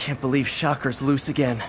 Can't believe Shocker's loose again.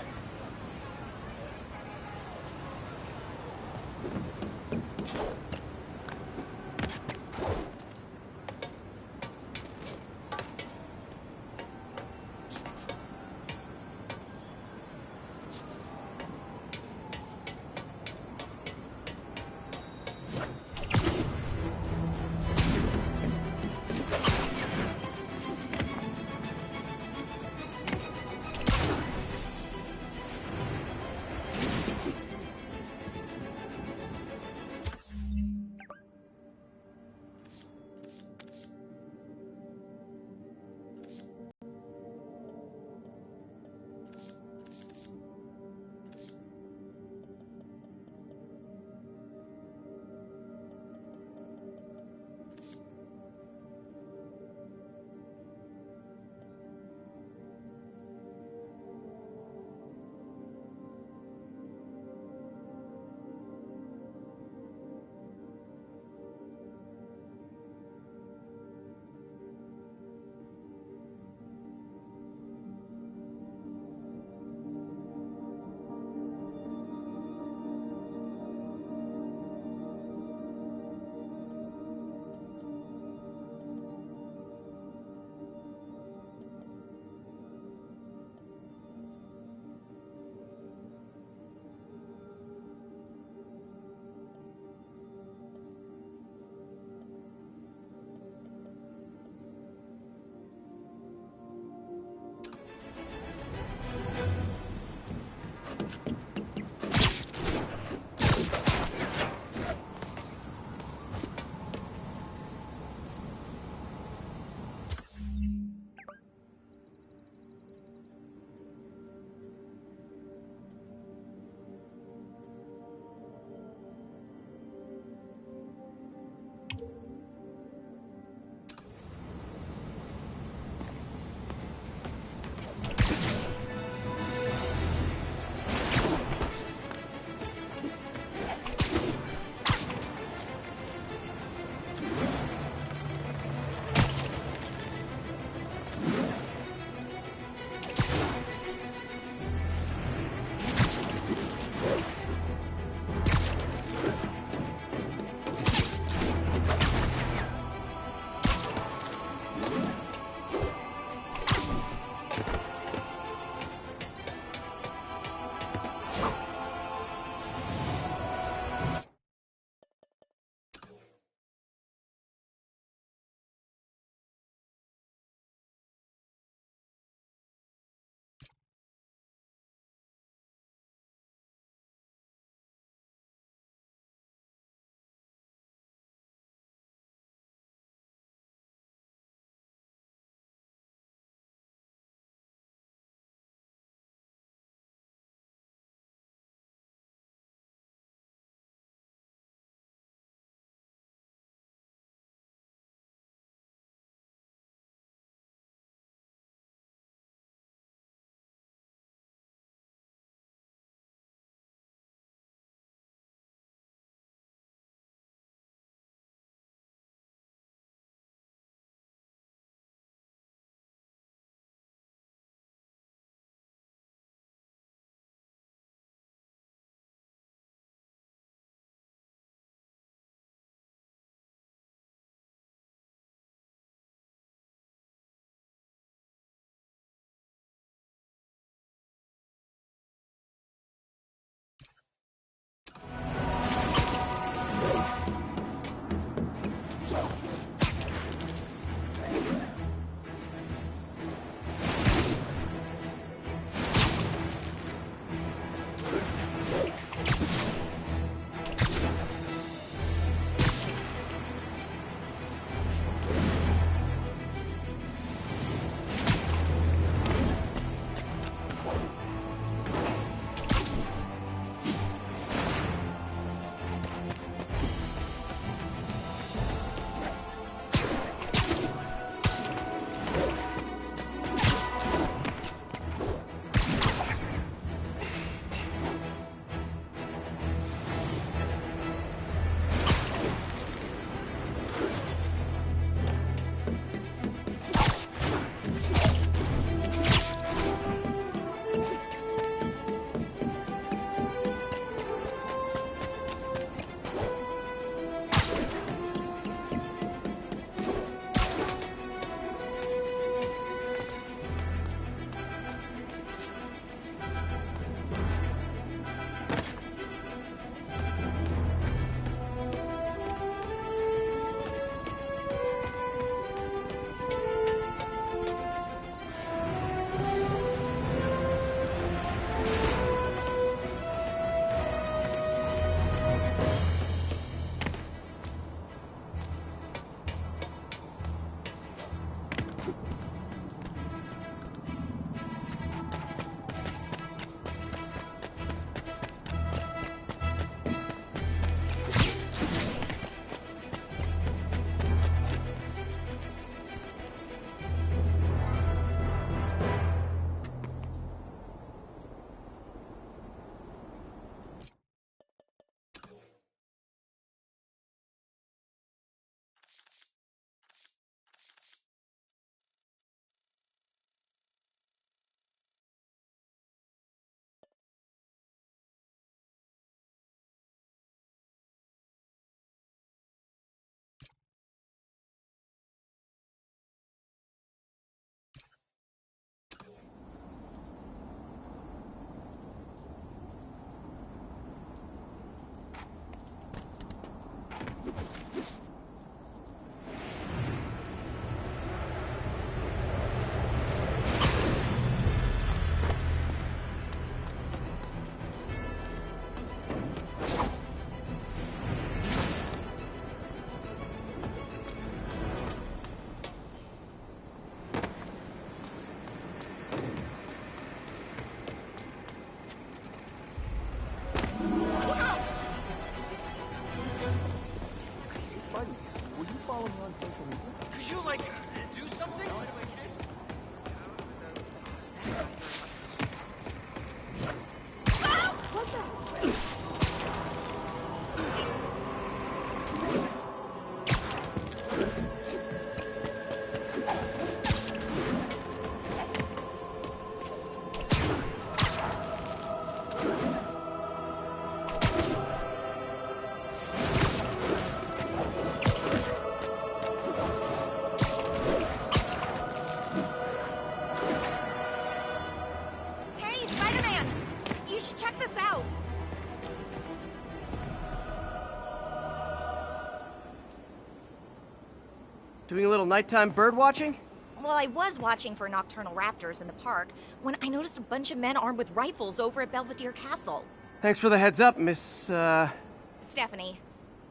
Doing a little nighttime bird watching? Well, I was watching for nocturnal raptors in the park when I noticed a bunch of men armed with rifles over at Belvedere Castle. Thanks for the heads up, Miss, Stephanie,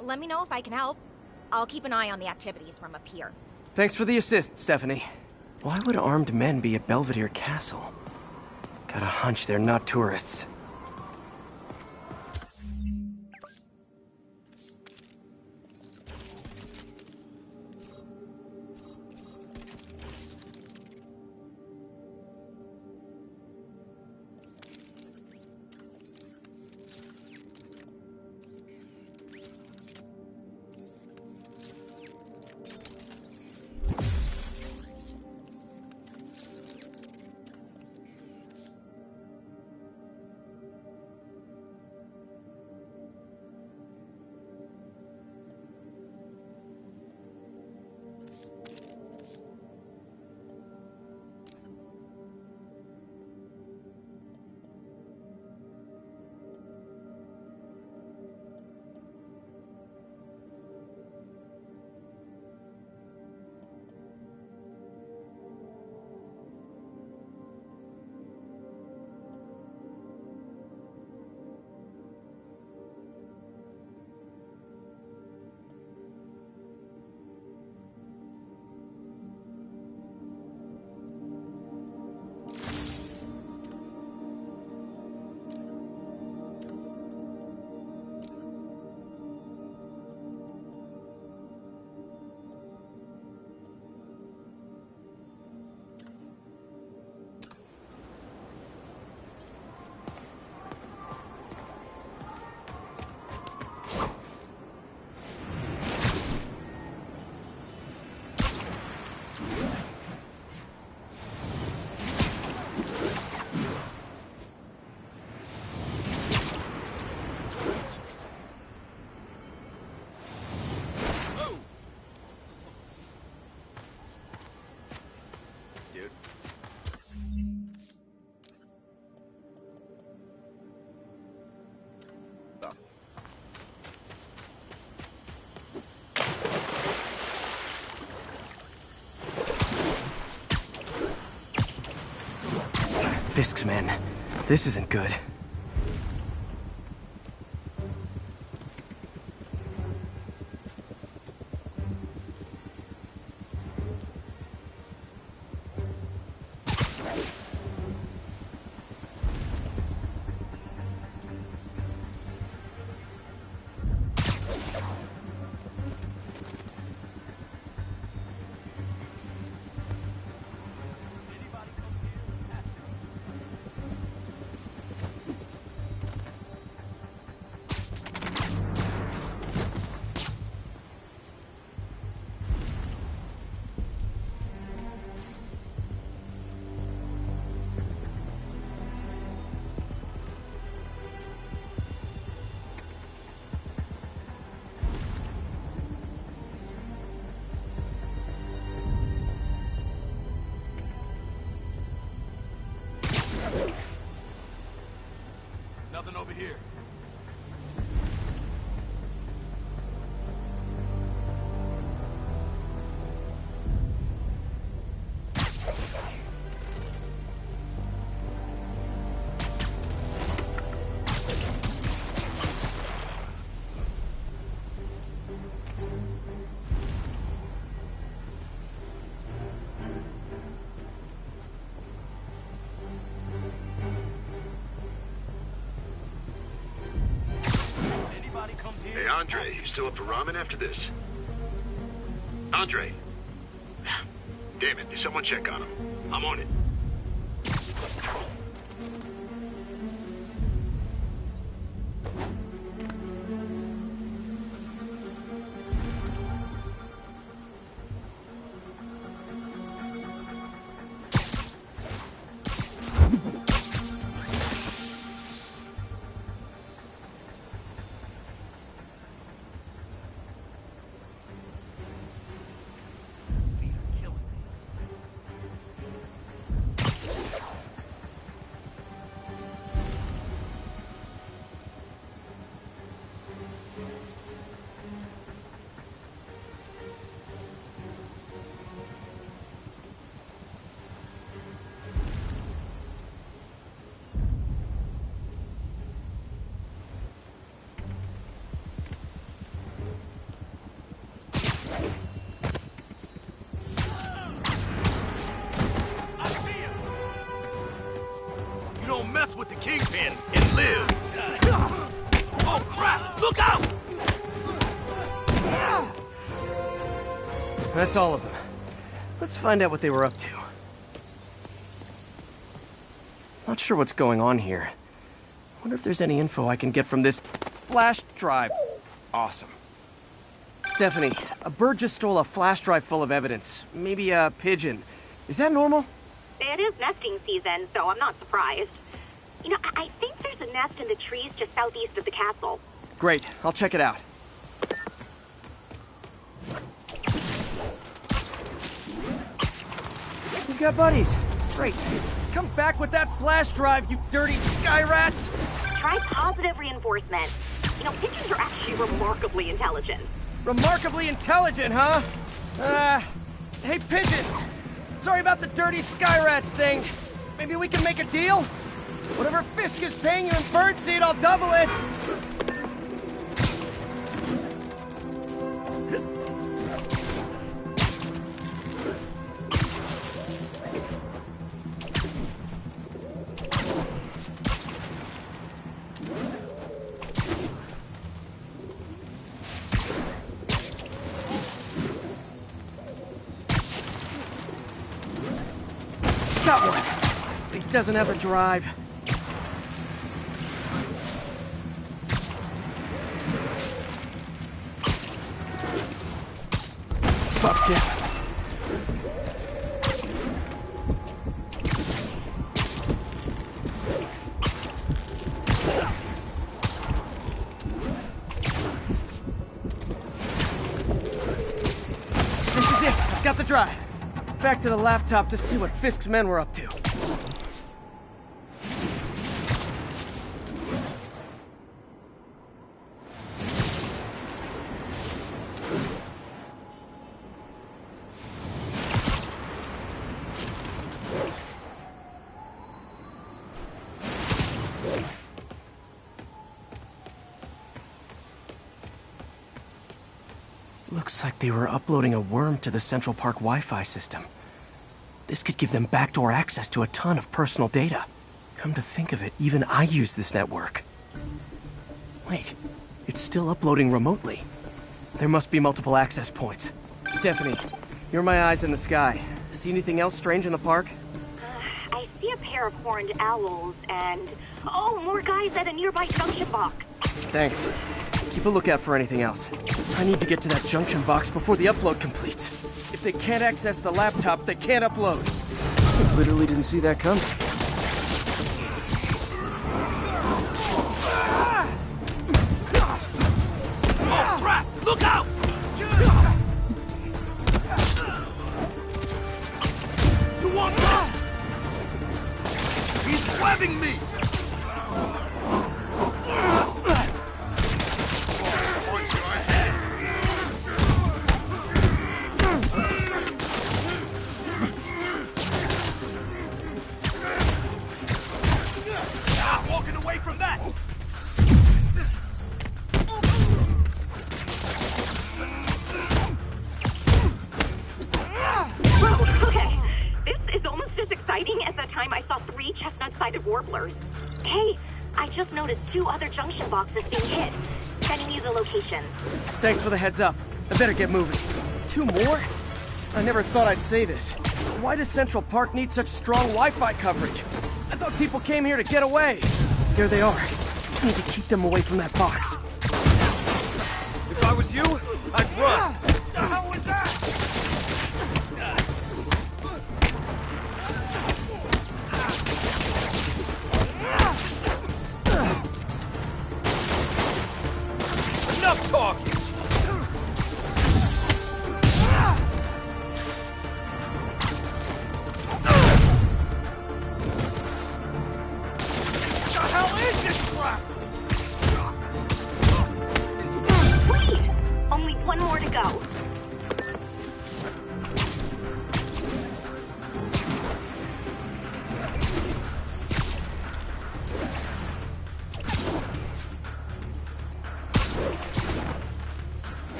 let me know if I can help. I'll keep an eye on the activities from up here. Thanks for the assist, Stephanie. Why would armed men be at Belvedere Castle? Got a hunch they're not tourists. Fisk's men. This isn't good. Nothing over here. Hey, Andre, you still up for ramen after this? Andre! Damn it, did someone check on him? I'm on it. don't mess with the Kingpin and live. Oh, crap! Look out! That's all of them. Let's find out what they were up to. Not sure what's going on here. Wonder if there's any info I can get from this flash drive. Awesome. Stephanie, a bird just stole a flash drive full of evidence. Maybe a pigeon. Is that normal? It is nesting season, so I'm not surprised. You know, I think there's a nest in the trees just southeast of the castle. Great, I'll check it out. We've got buddies. Great. Come back with that flash drive, you dirty sky rats! Try positive reinforcement. You know, pigeons are actually remarkably intelligent. Remarkably intelligent, huh? Hey, pigeons! Sorry about the dirty sky rats thing. Maybe we can make a deal? Whatever Fisk is paying you in birdseed, I'll double it! Got one. It doesn't have a drive. Fuck it. This is it. I've got the drive. Back to the laptop to see what Fisk's men were up to. Looks like they were uploading a worm to the Central Park Wi-Fi system. This could give them backdoor access to a ton of personal data. Come to think of it, even I use this network. Wait, it's still uploading remotely. There must be multiple access points. Stephanie, you're my eyes in the sky. See anything else strange in the park? I see a pair of horned owls and... oh, more guys at a nearby junction box. Thanks. Keep a lookout for anything else. I need to get to that junction box before the upload completes. If they can't access the laptop, they can't upload. I literally didn't see that coming. Oh, crap! Look out! You want that? He's grabbing me! Warblers. Hey, I just noticed 2 other junction boxes being hit. Sending you the location. Thanks for the heads up. I better get moving. 2 more? I never thought I'd say this. Why does Central Park need such strong Wi-Fi coverage? I thought people came here to get away. There they are. I need to keep them away from that box. If I was you, I'd run. What the hell was that? Enough talking! What the hell is this crap? Sweet! Only 1 more to go.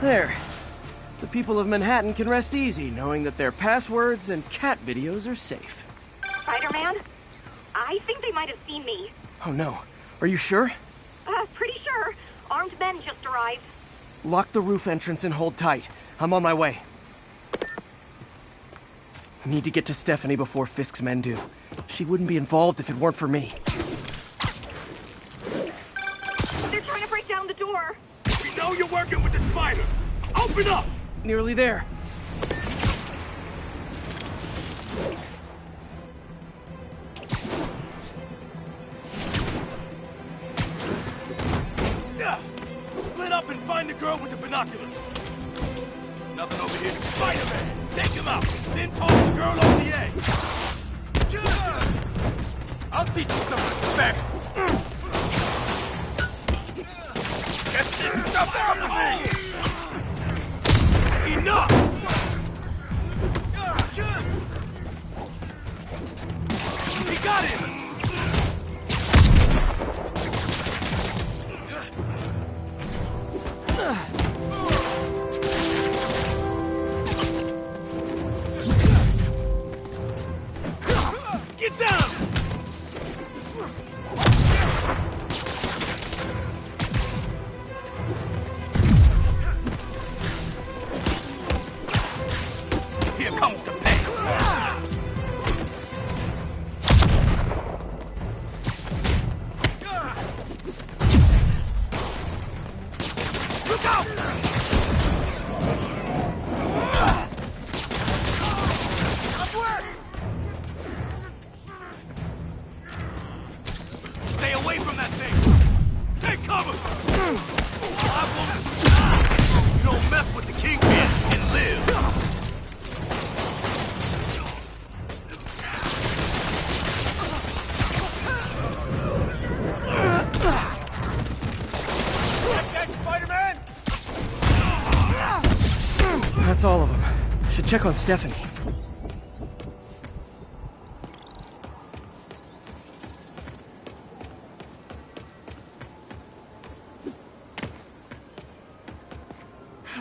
There. The people of Manhattan can rest easy knowing that their passwords and cat videos are safe. Spider-Man? I think they might have seen me. Oh no. Are you sure? Pretty sure. Armed men just arrived. Lock the roof entrance and hold tight. I'm on my way. Need to get to Stephanie before Fisk's men do. She wouldn't be involved if it weren't for me. They're trying to break down the door. We know you're working with the spider. Open up! Nearly there. Yeah. Split up and find the girl with the binoculars. Nothing over here to Spider-Man. Take him out. Then toss the girl over the edge. I'll teach you some respect. Get this stuff out of me! Enough! We got him! Get down! Here comes the pain. Look out! Stay away from that thing! Take cover! I won't... You don't mess with the Kingpin and live! That Spider-Man? That's all of them. Should check on Stephanie.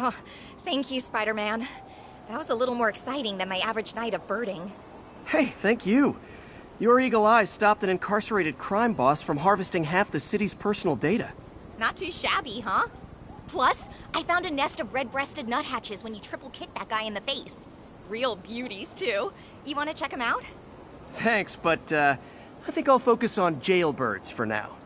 Oh, thank you, Spider-Man. That was a little more exciting than my average night of birding. Hey, thank you. Your eagle eyes stopped an incarcerated crime boss from harvesting half the city's personal data. Not too shabby, huh? Plus, I found a nest of red-breasted nuthatches when you triple kick that guy in the face. Real beauties, too. You want to check them out? Thanks, but I think I'll focus on jailbirds for now.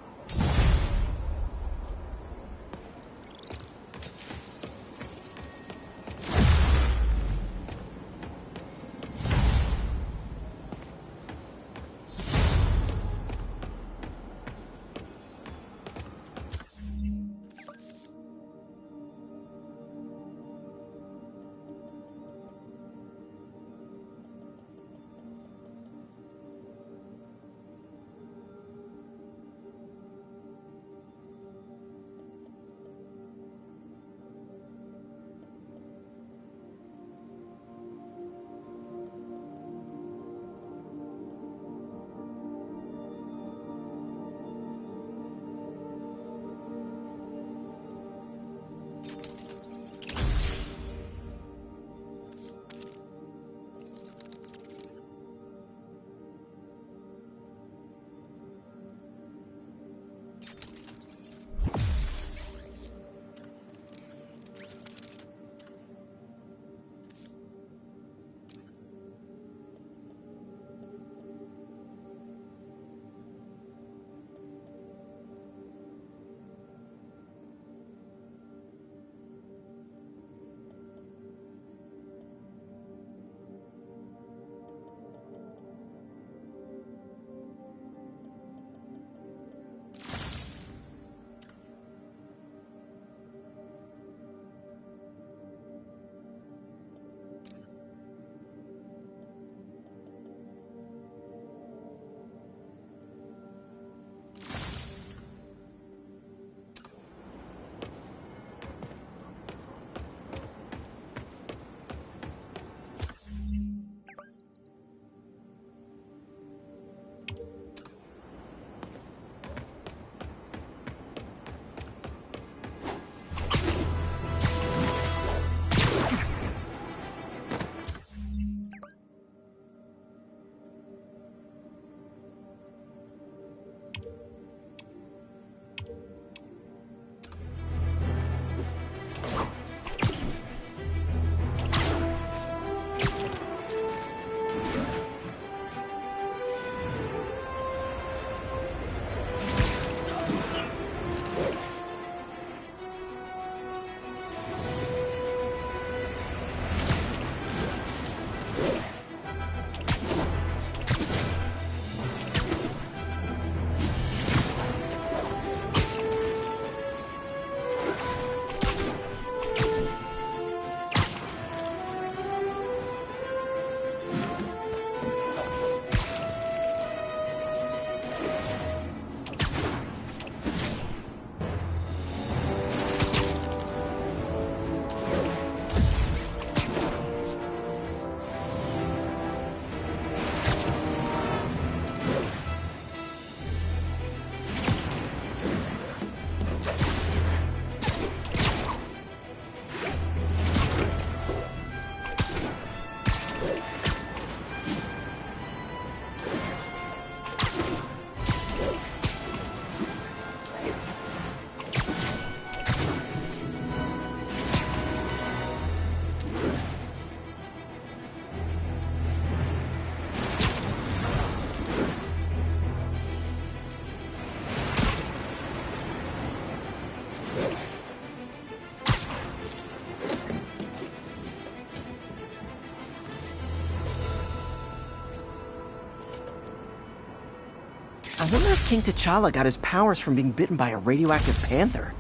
I wonder if King T'Challa got his powers from being bitten by a radioactive panther.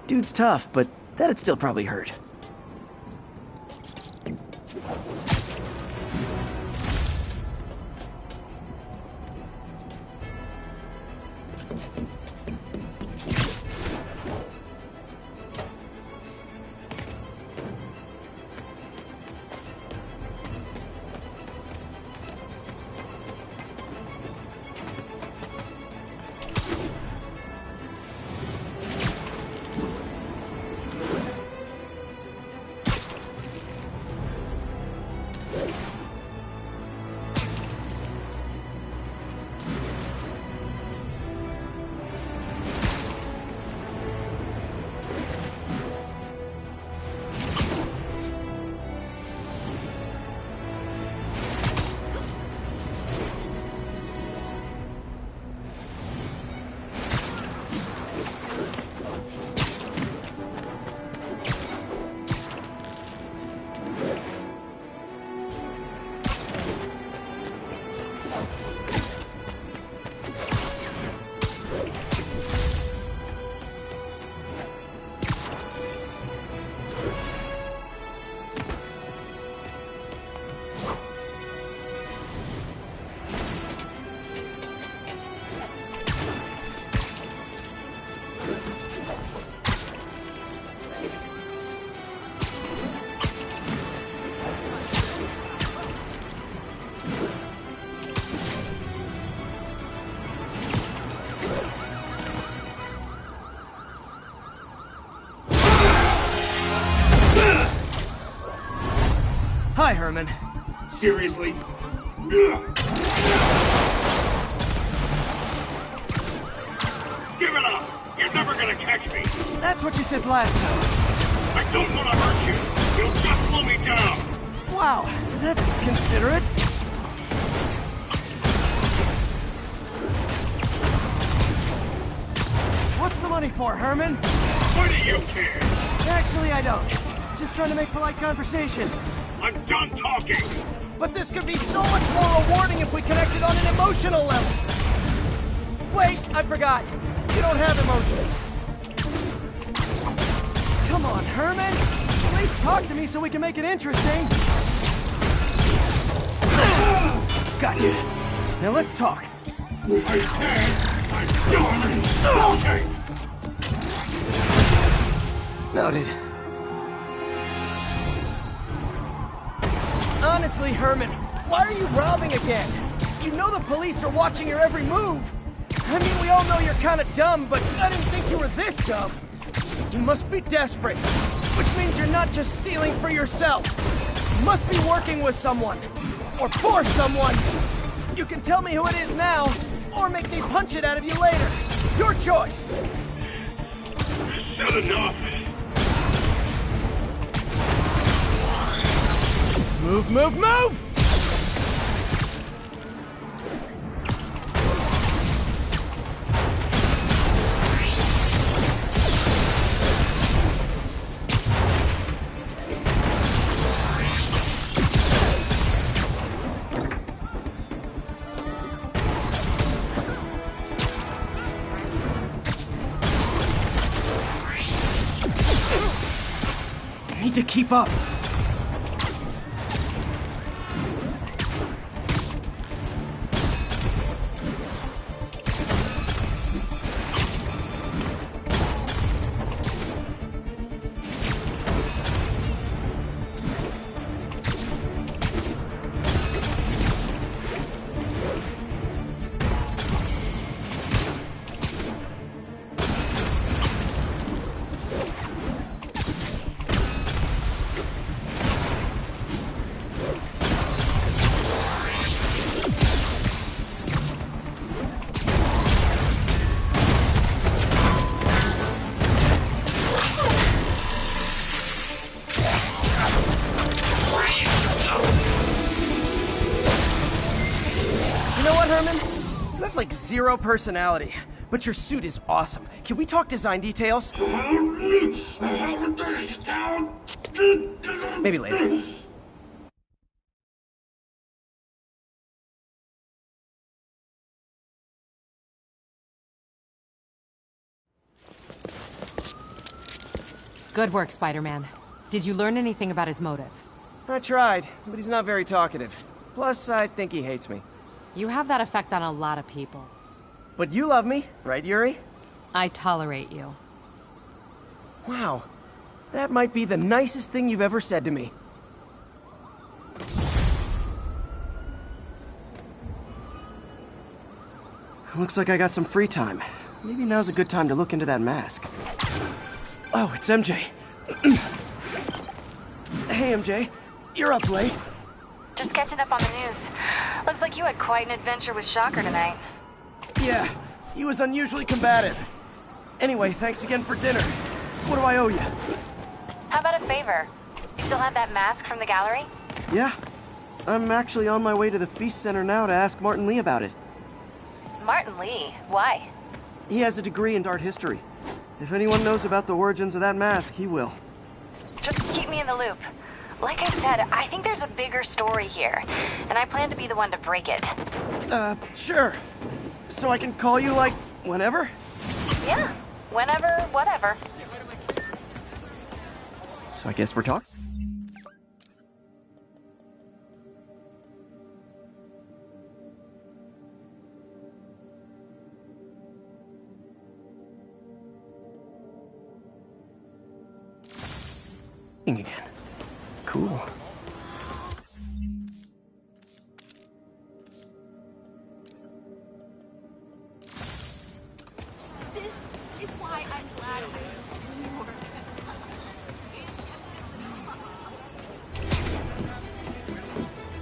Dude's tough, but that'd still probably hurt. Hi, Herman. Seriously? Give it up! You're never gonna catch me! That's what you said last time. I don't want to hurt you! You'll just slow me down! Wow, that's considerate. What's the money for, Herman? Why do you care? Actually, I don't. Just trying to make polite conversation. I'm done talking! But this could be so much more rewarding if we connected on an emotional level. Wait, I forgot. You don't have emotions. Come on, Herman. At least talk to me so we can make it interesting. Gotcha. Now let's talk. I said I'm done talking! Noted. Honestly, Herman, why are you robbing again? You know the police are watching your every move. I mean, we all know you're kind of dumb, but I didn't think you were this dumb. You must be desperate, which means you're not just stealing for yourself. You must be working with someone, or for someone. You can tell me who it is now, or make me punch it out of you later. Your choice. Said enough! Move, move, move! I need to keep up. Herman? You have like zero personality, but your suit is awesome. Can we talk design details? Maybe later. Good work, Spider-Man. Did you learn anything about his motive? I tried, but he's not very talkative. Plus, I think he hates me. You have that effect on a lot of people. But you love me, right, Yuri? I tolerate you. Wow. That might be the nicest thing you've ever said to me. Looks like I got some free time. Maybe now's a good time to look into that mask. Oh, it's MJ. Hey, MJ. You're up late. Just catching up on the news. Looks like you had quite an adventure with Shocker tonight. Yeah, he was unusually combative. Anyway, thanks again for dinner. What do I owe you? How about a favor? You still have that mask from the gallery? Yeah. I'm actually on my way to the Feast Center now to ask Martin Lee about it. Martin Lee? Why? He has a degree in art history. If anyone knows about the origins of that mask, he will. Just keep me in the loop. Like I said, I think there's a bigger story here, and I plan to be the one to break it. Sure. So I can call you, like, whenever? Yeah, whenever, whatever. So I guess we're talking? Again. Cool. This is why I'm glad I was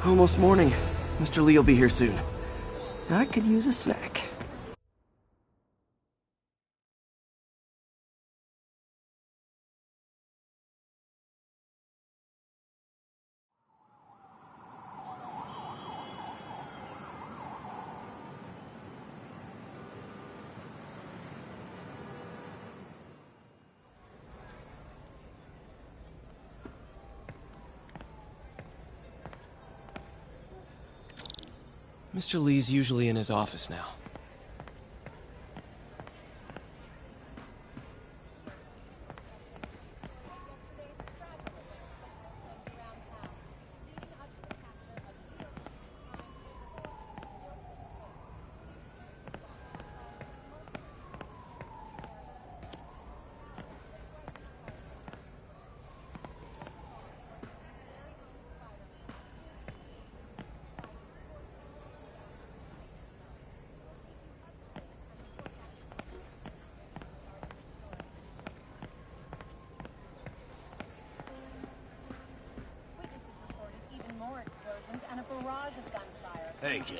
Almost morning. Mr. Lee will be here soon. I could use a snack. Mr. Lee's usually in his office now. Hey, kid.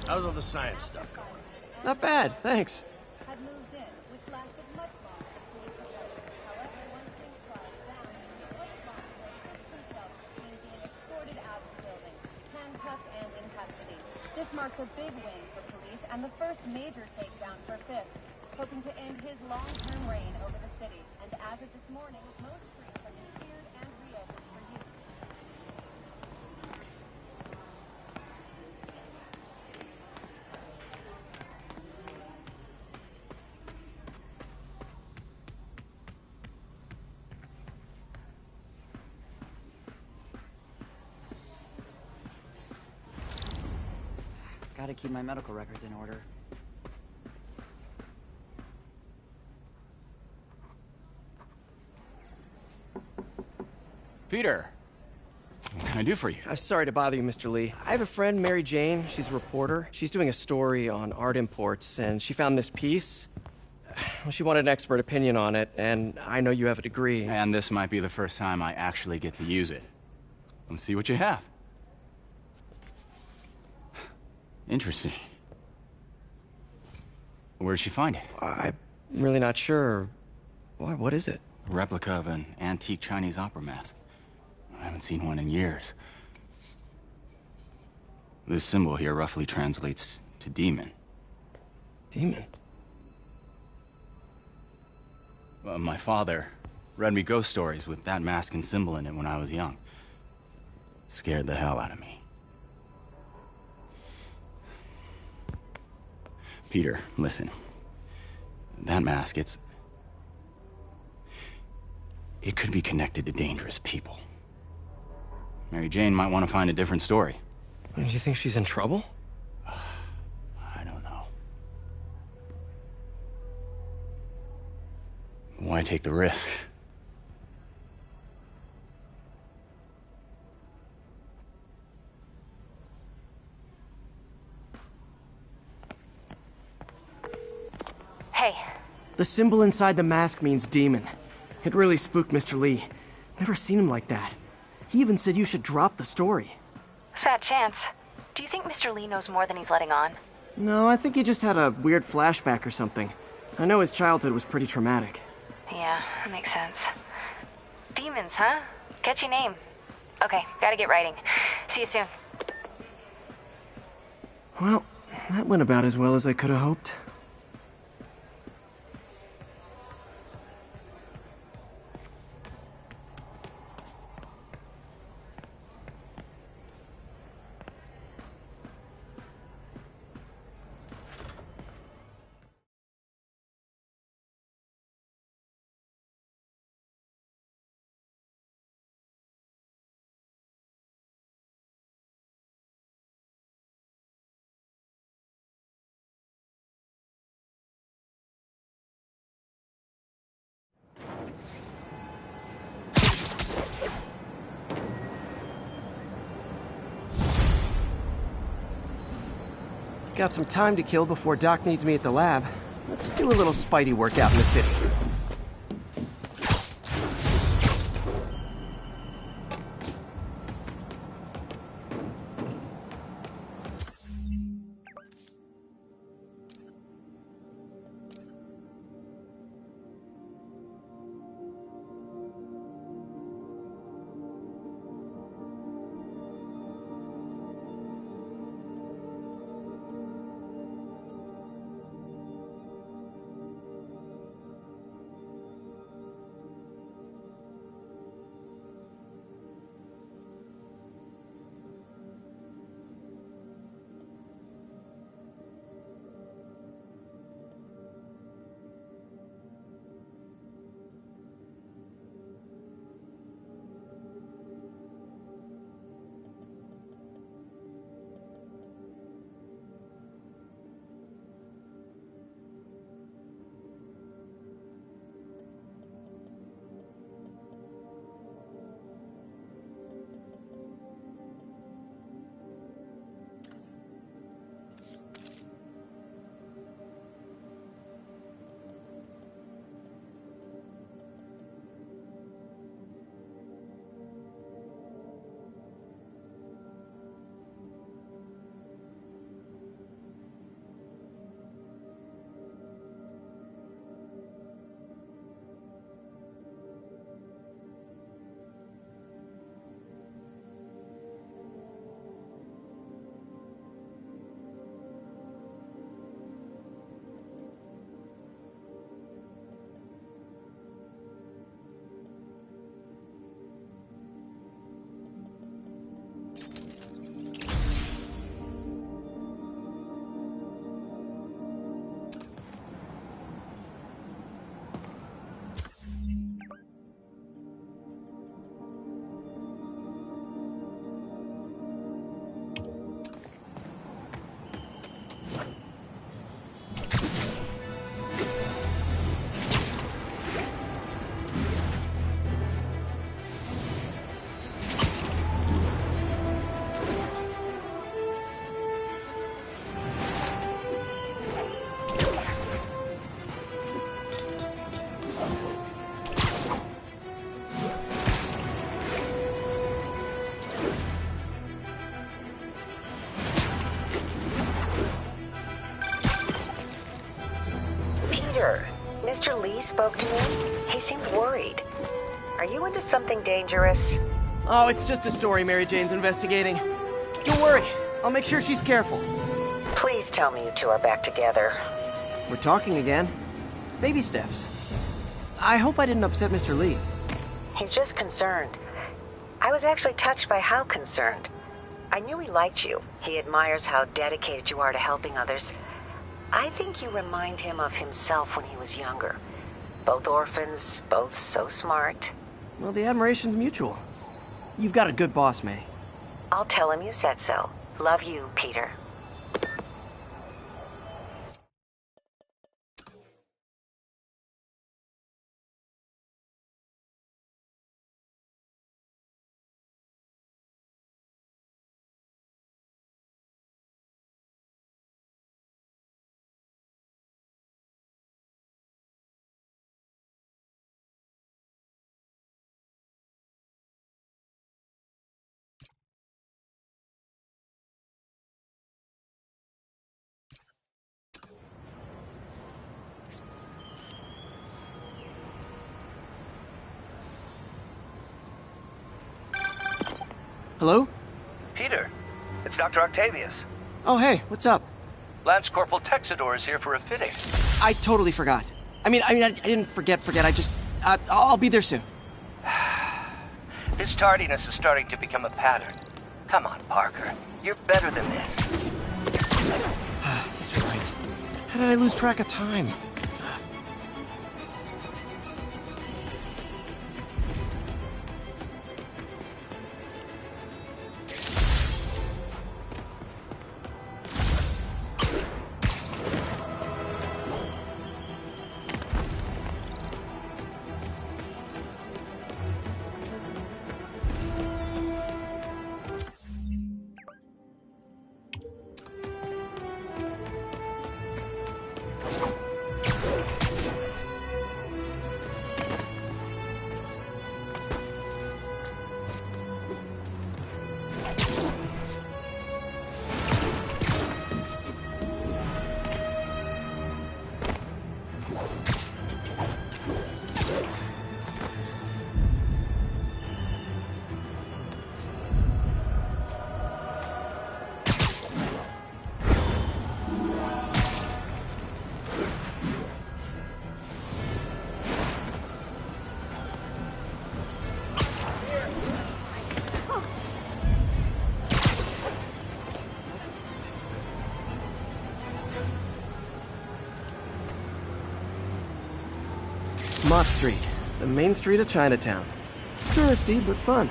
How's all the science stuff going? Not bad, thanks. had moved in, which lasted much longer. However, once things quieted down, the oil boss himself seen being escorted out of the building, handcuffed and in custody. This marks a big win for police and the first major takedown for Fisk, hoping to end his long-term reign over the city. And as of this morning, most streets have been cleared and reopened for use. Gotta keep my medical records in order. Peter, what can I do for you? Sorry to bother you, Mr. Lee. I have a friend, Mary Jane. She's a reporter. She's doing a story on art imports, and she found this piece. Well, she wanted an expert opinion on it, and I know you have a degree. And this might be the first time I actually get to use it. Let's see what you have. Interesting. Where'd she find it? I'm really not sure. Why, what is it? A replica of an antique Chinese opera mask. I haven't seen one in years. This symbol here roughly translates to demon. Demon? My father read me ghost stories with that mask and symbol in it when I was young. Scared the hell out of me. Peter, listen. That mask, It could be connected to dangerous people. Mary Jane might want to find a different story. Do you think she's in trouble? I don't know. Why take the risk? Hey. The symbol inside the mask means demon. It really spooked Mr. Lee. Never seen him like that. He even said you should drop the story. Fat chance. Do you think Mr. Lee knows more than he's letting on? No, I think he just had a weird flashback or something. I know his childhood was pretty traumatic. Yeah, that makes sense. Demons, huh? Catchy name. Okay, gotta get writing. See you soon. Well, that went about as well as I could have hoped. Got some time to kill before Doc needs me at the lab. Let's do a little Spidey workout in the city. Mr. Lee spoke to me. He seemed worried. Are you into something dangerous? Oh, it's just a story Mary Jane's investigating. Don't worry, I'll make sure she's careful. Please tell me you two are back together. We're talking again. Baby steps. I hope I didn't upset Mr. Lee. He's just concerned. I was actually touched by how concerned. I knew he liked you. He admires how dedicated you are to helping others. I think you remind him of himself when he was younger. Both orphans, both so smart. Well, the admiration's mutual. You've got a good boss, May. I'll tell him you said so. Love you, Peter. Hello? Peter, it's Dr. Octavius. Oh, hey, what's up? Lance Corporal Texador is here for a fitting. I totally forgot. I didn't forget. I just, I'll be there soon. His tardiness is starting to become a pattern. Come on, Parker. You're better than this. He's right. How did I lose track of time? Mott Street, the main street of Chinatown. Touristy, but fun.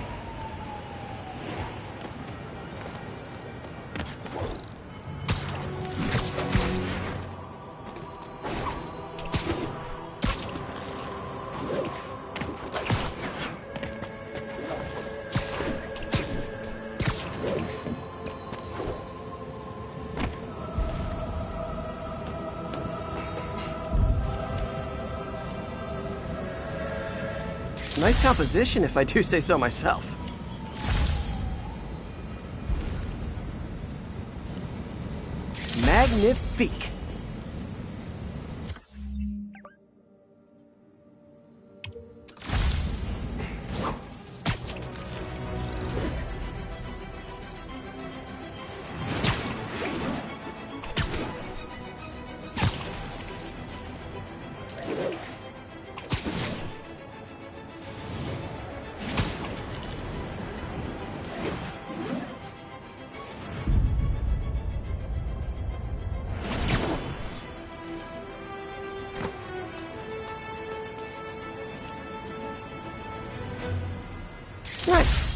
Nice composition, if I do say so myself. Magnifique. Nice.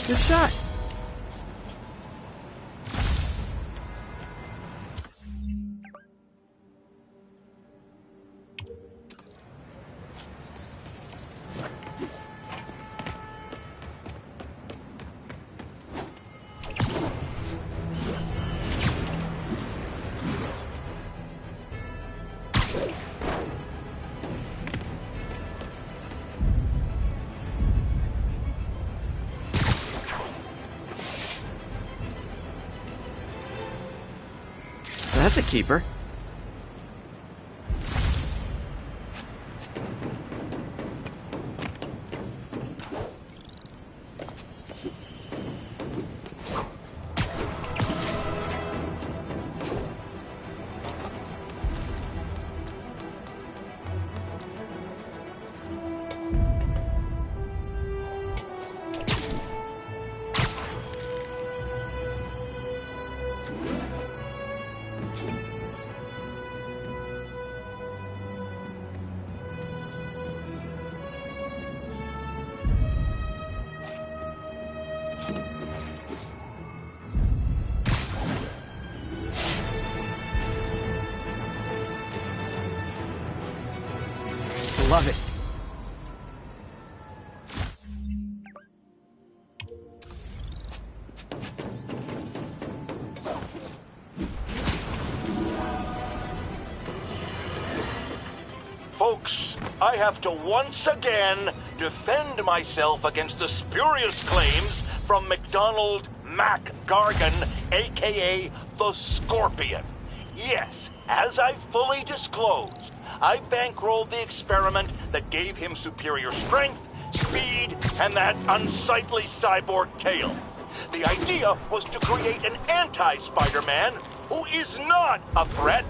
Good shot. That's a keeper. Love it. Folks, I have to once again defend myself against the spurious claims from McDonald Mac Gargan, aka the Scorpion. Yes, as I fully disclosed, I bankrolled the experiment that gave him superior strength, speed, and that unsightly cyborg tail. The idea was to create an anti-Spider-Man who is not a threat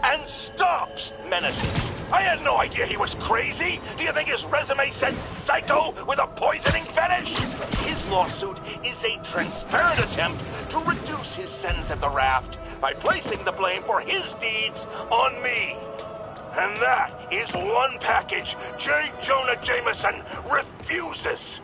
and stops menaces. I had no idea he was crazy. Do you think his resume said psycho with a poisoning fetish? His lawsuit is a transparent attempt to reduce his sentence at the raft by placing the blame for his deeds on me. And that is one package J. Jonah Jameson refuses.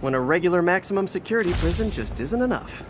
when a regular maximum security prison just isn't enough.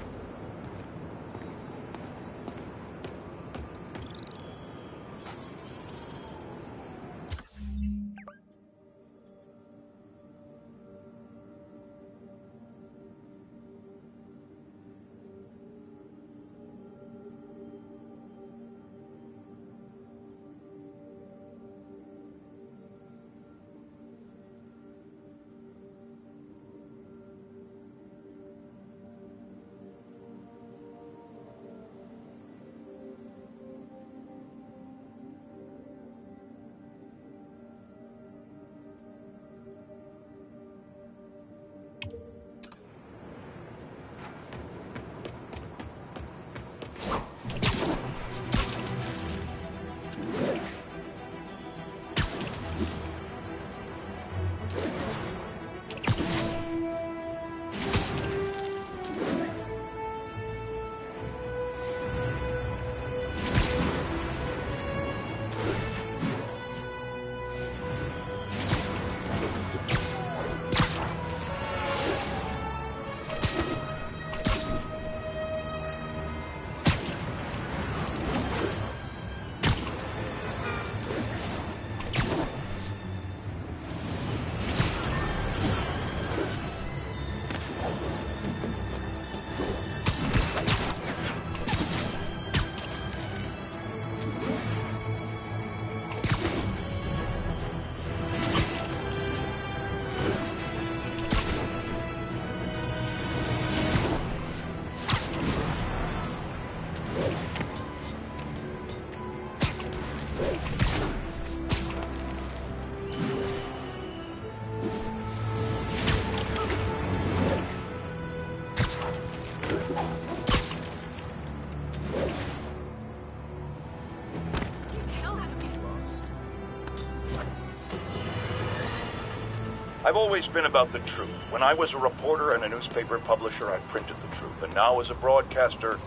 I've always been about the truth. When I was a reporter and a newspaper publisher, I printed the truth. And now as a broadcaster,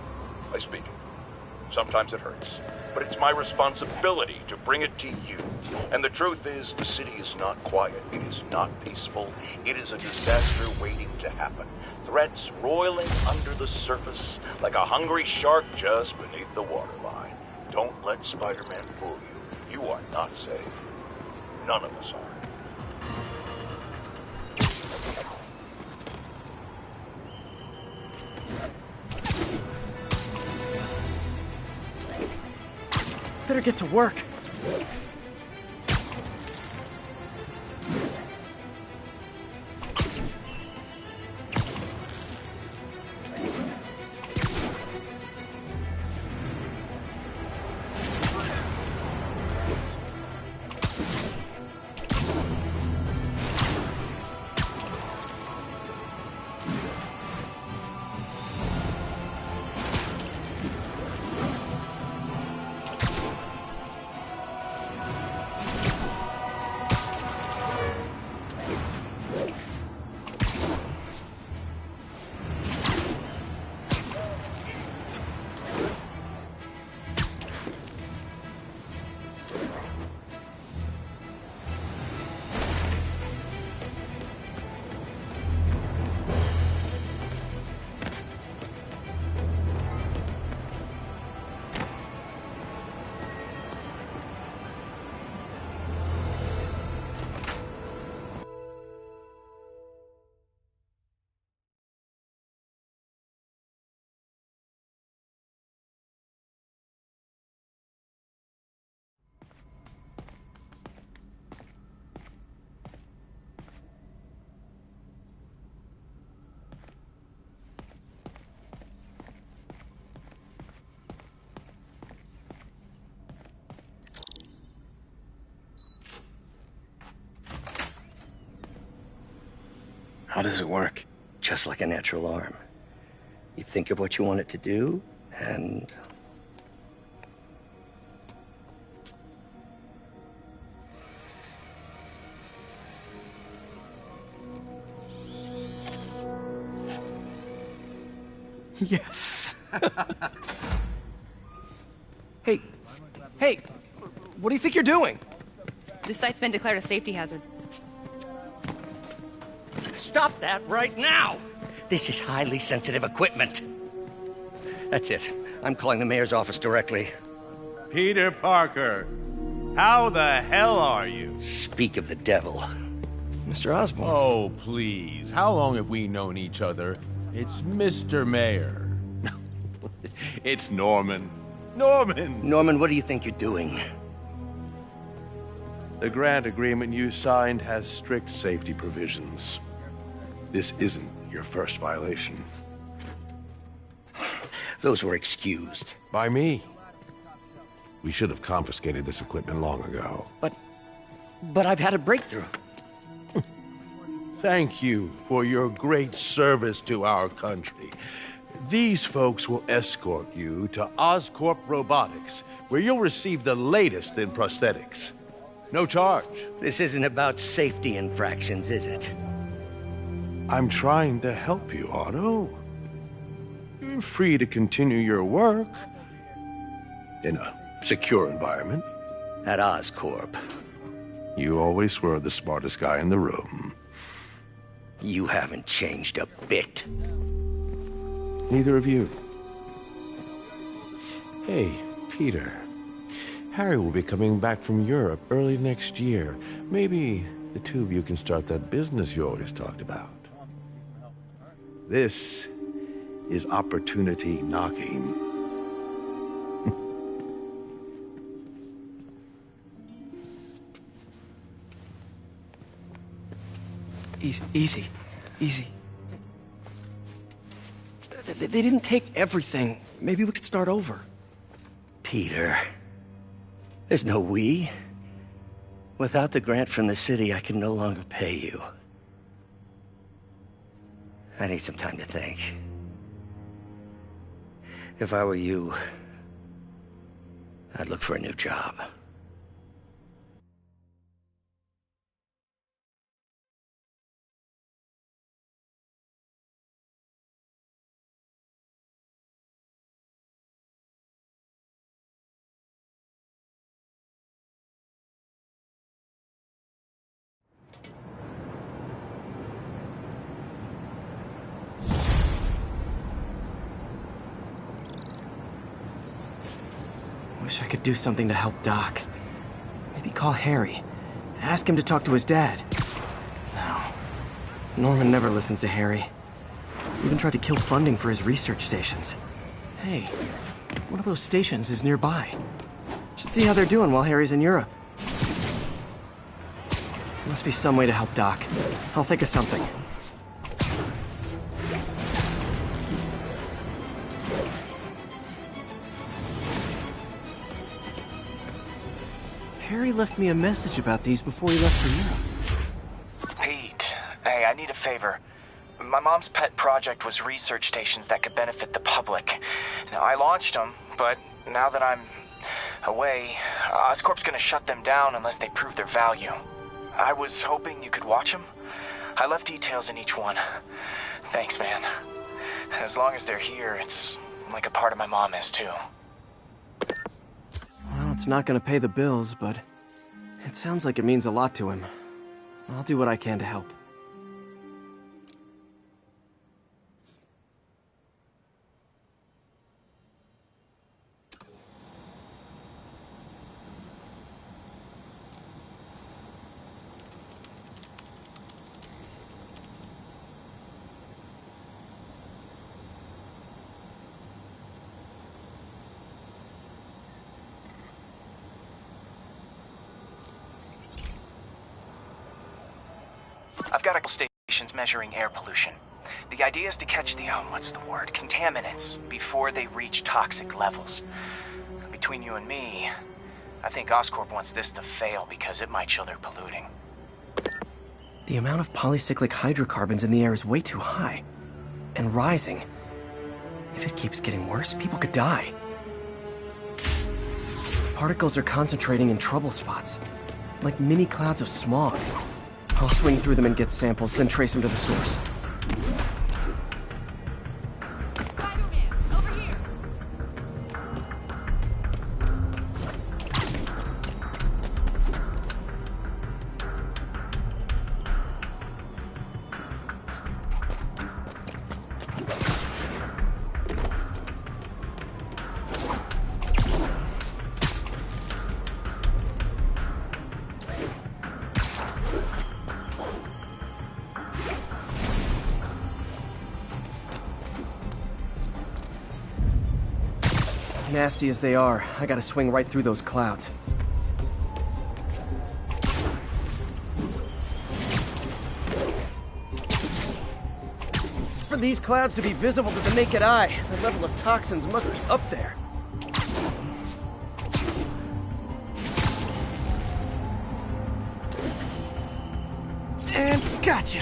I speak it. Sometimes it hurts. But it's my responsibility to bring it to you. And the truth is, the city is not quiet. It is not peaceful. It is a disaster waiting to happen. Threats roiling under the surface like a hungry shark just beneath the waterline. Don't let Spider-Man fool you. You are not safe. None of us are. Better get to work. How does it work? Just like a natural arm. You think of what you want it to do, and... Yes. Hey, what do you think you're doing? This site's been declared a safety hazard. stop that right now! This is highly sensitive equipment. That's it. I'm calling the mayor's office directly. Peter Parker, how the hell are you? Speak of the devil. Mr. Osborn. Oh, please. How long have we known each other? It's Mr. Mayor. It's Norman. Norman! Norman, what do you think you're doing? The grant agreement you signed has strict safety provisions. This isn't your first violation. Those were excused. By me. We should have confiscated this equipment long ago. But I've had a breakthrough. Thank you for your great service to our country. These folks will escort you to Oscorp Robotics, where you'll receive the latest in prosthetics. No charge. This isn't about safety infractions, is it? I'm trying to help you, Otto. You're free to continue your work in a secure environment. At Oscorp. You always were the smartest guy in the room. You haven't changed a bit. Neither of you. Hey, Peter. Harry will be coming back from Europe early next year. Maybe the two of you can start that business you always talked about. This is opportunity knocking. Easy. They didn't take everything. Maybe we could start over. Peter. There's no we. Without the grant from the city, I can no longer pay you. I need some time to think. If I were you, I'd look for a new job. Wish I could do something to help Doc. Maybe call Harry. Ask him to talk to his dad. No. Norman never listens to Harry. Even tried to kill funding for his research stations. Hey, one of those stations is nearby. Should see how they're doing while Harry's in Europe. Must be some way to help Doc. I'll think of something. Harry left me a message about these before he left for Europe. Pete, hey, I need a favor. My mom's pet project was research stations that could benefit the public. Now, I launched them, but now that I'm away, Oscorp's gonna shut them down unless they prove their value. I was hoping you could watch them. I left details in each one. Thanks, man. As long as they're here, it's like a part of my mom is, too. Well, it's not gonna pay the bills, but it sounds like it means a lot to him. I'll do what I can to help. I've got a couple stations measuring air pollution. The idea is to catch the, contaminants before they reach toxic levels. Between you and me, I think Oscorp wants this to fail because it might show they're polluting. The amount of polycyclic hydrocarbons in the air is way too high. And rising. If it keeps getting worse, people could die. Particles are concentrating in trouble spots, like mini clouds of smog. I'll swing through them and get samples, then trace them to the source. Nasty as they are, I gotta swing right through those clouds. For these clouds to be visible to the naked eye, the level of toxins must be up there. And gotcha!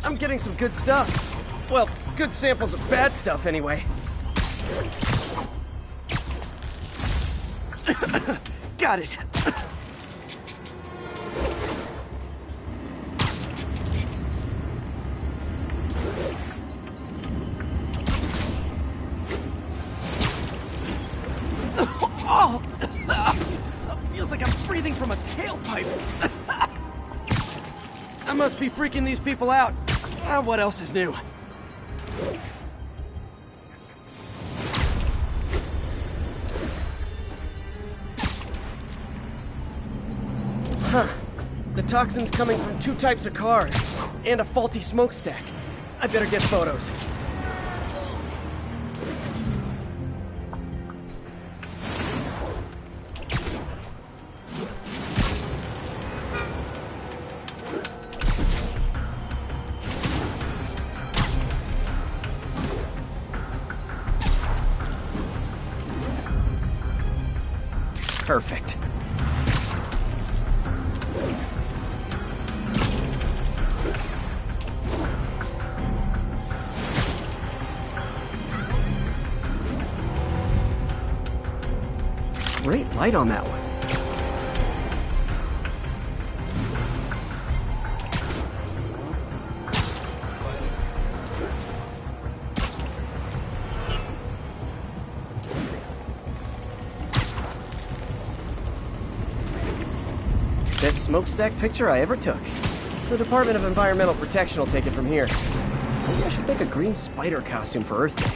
I'm getting some good stuff. Well, good samples of bad stuff, anyway. Got it. Oh! Feels like I'm breathing from a tailpipe. I must be freaking these people out. What else is new? Huh. The toxin's coming from 2 types of cars, and a faulty smokestack. I better get photos. Perfect. Great light on that one. Best smokestack picture I ever took. The Department of Environmental Protection will take it from here. Maybe I should make a green spider costume for Earth Day.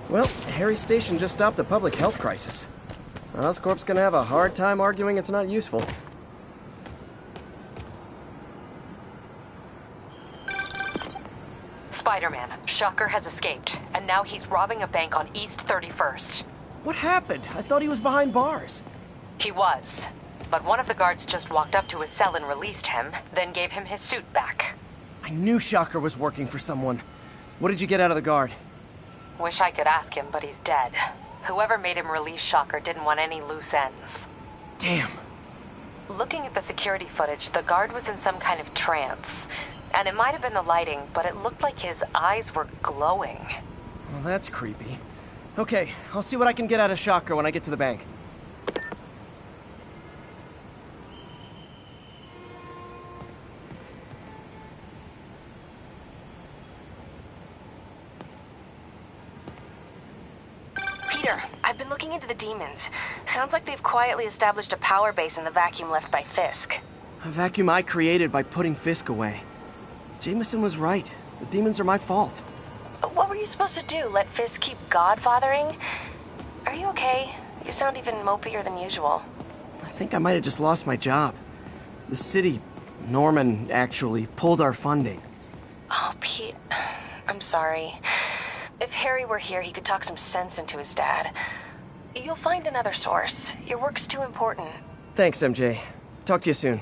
Well, Harry's station just stopped a public health crisis. Oscorp's gonna have a hard time arguing it's not useful. Spider-Man, Shocker has escaped, and now he's robbing a bank on East 31st. What happened? I thought he was behind bars. He was, but one of the guards just walked up to his cell and released him, then gave him his suit back. I knew Shocker was working for someone. What did you get out of the guard? Wish I could ask him, but he's dead. Whoever made him release Shocker didn't want any loose ends. Damn. Looking at the security footage, the guard was in some kind of trance. And it might have been the lighting, but it looked like his eyes were glowing. Well, that's creepy. Okay, I'll see what I can get out of Shocker when I get to the bank. Peter, I've been looking into the demons. Sounds like they've quietly established a power base in the vacuum left by Fisk. A vacuum I created by putting Fisk away. Jameson was right. The demons are my fault. What were you supposed to do? Let Fisk keep godfathering? Are you okay? You sound even mopier than usual. I think I might have just lost my job. The city, Norman, actually, pulled our funding. Oh, Pete. I'm sorry. If Harry were here, he could talk some sense into his dad. You'll find another source. Your work's too important. Thanks, MJ. Talk to you soon.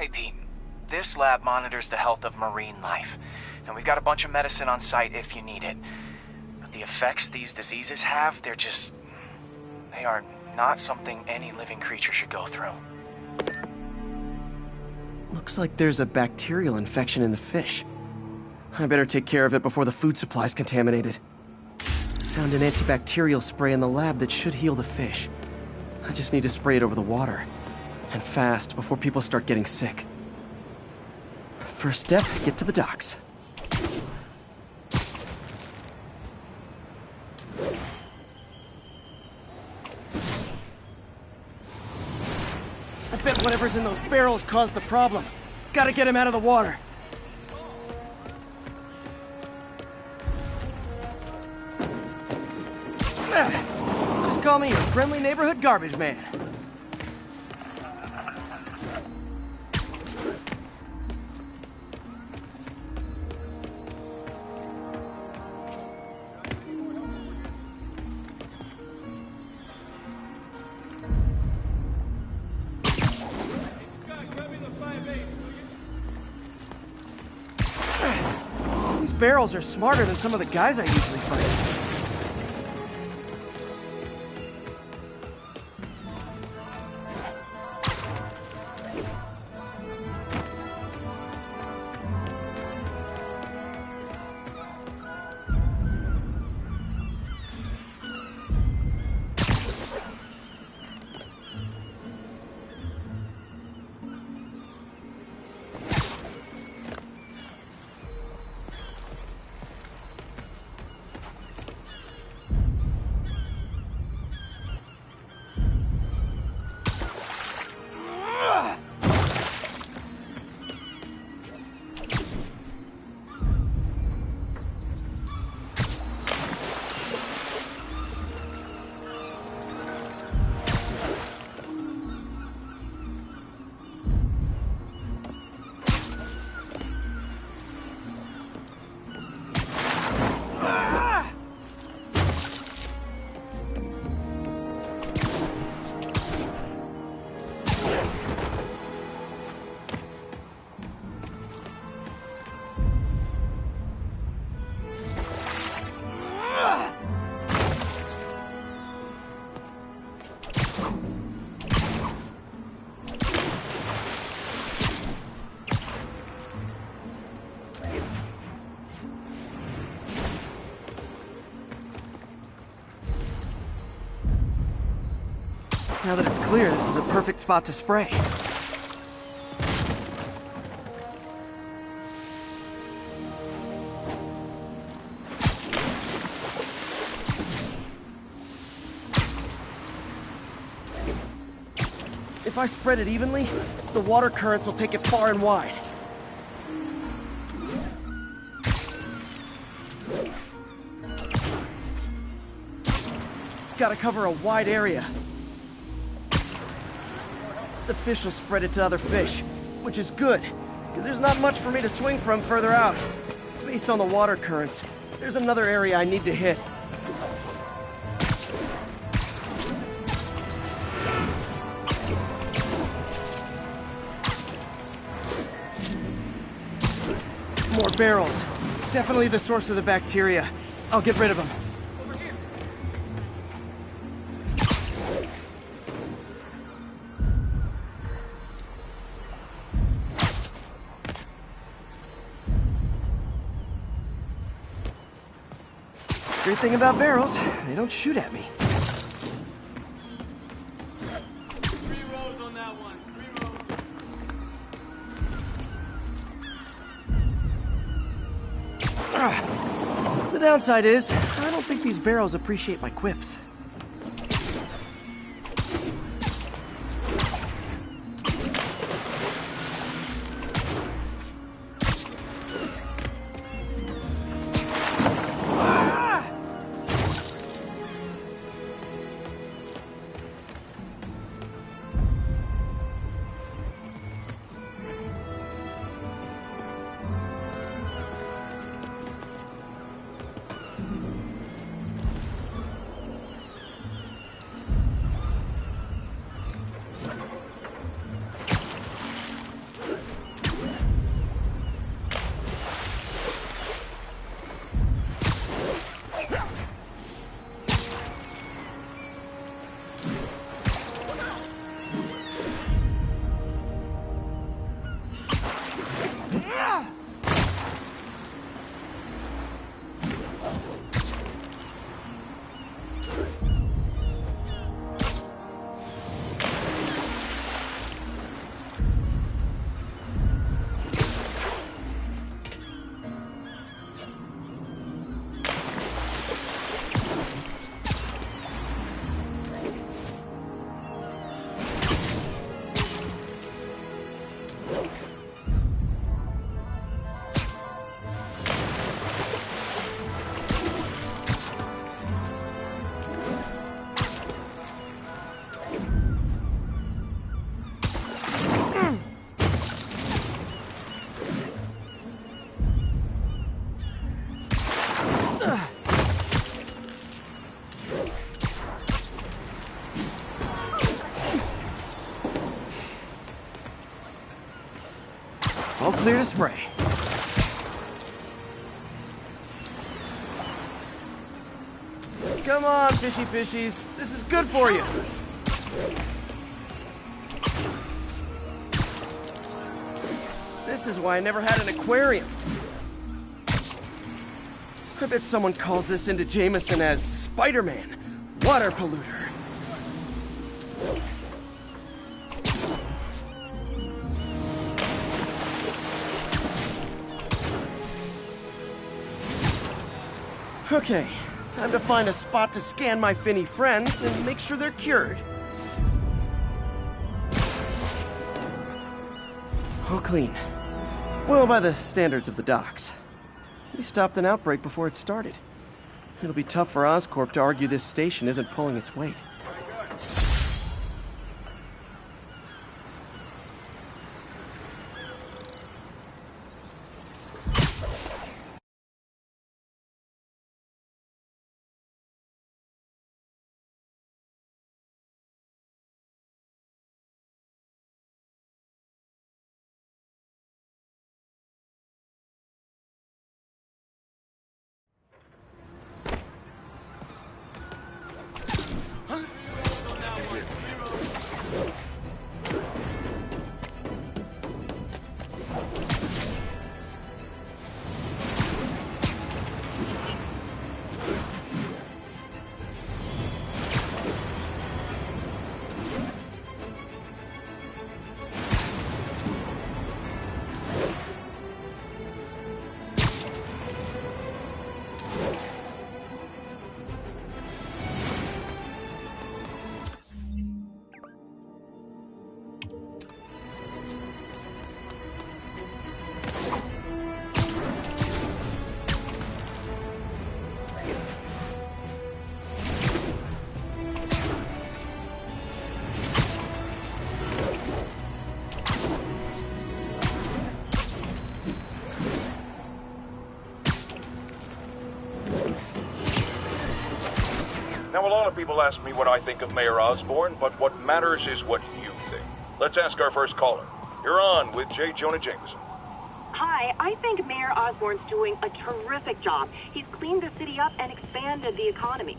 Hey, Pete. This lab monitors the health of marine life, and we've got a bunch of medicine on site if you need it. But the effects these diseases have, they are not something any living creature should go through. Looks like there's a bacterial infection in the fish. I better take care of it before the food supply's contaminated. Found an antibacterial spray in the lab that should heal the fish. I just need to spray it over the water. And fast, before people start getting sick. First step, get to the docks. I bet whatever's in those barrels caused the problem. Gotta get him out of the water. Just call me your friendly neighborhood garbage man. These barrels are smarter than some of the guys I usually fight. Now that it's clear, this is a perfect spot to spray. If I spread it evenly, the water currents will take it far and wide. Gotta cover a wide area. The fish will spread it to other fish, which is good, because there's not much for me to swing from further out. Based on the water currents, there's another area I need to hit. More barrels. It's definitely the source of the bacteria. I'll get rid of them. Great thing about barrels, they don't shoot at me. 3 rows on that one. 3 rows. The downside is, I don't think these barrels appreciate my quips. Clear to spray. Come on, fishy fishies. This is good for you. This is why I never had an aquarium. I bet someone calls this into Jameson as Spider-Man, water polluter. Okay, time to find a spot to scan my finny friends and make sure they're cured. All clean. Well, by the standards of the docks. We stopped an outbreak before it started. It'll be tough for Oscorp to argue this station isn't pulling its weight. Now, a lot of people ask me what I think of Mayor Osborn, but what matters is what you think. Let's ask our first caller. You're on with J. Jonah Jameson. Hi, I think Mayor Osborn's doing a terrific job. He's cleaned the city up and expanded the economy.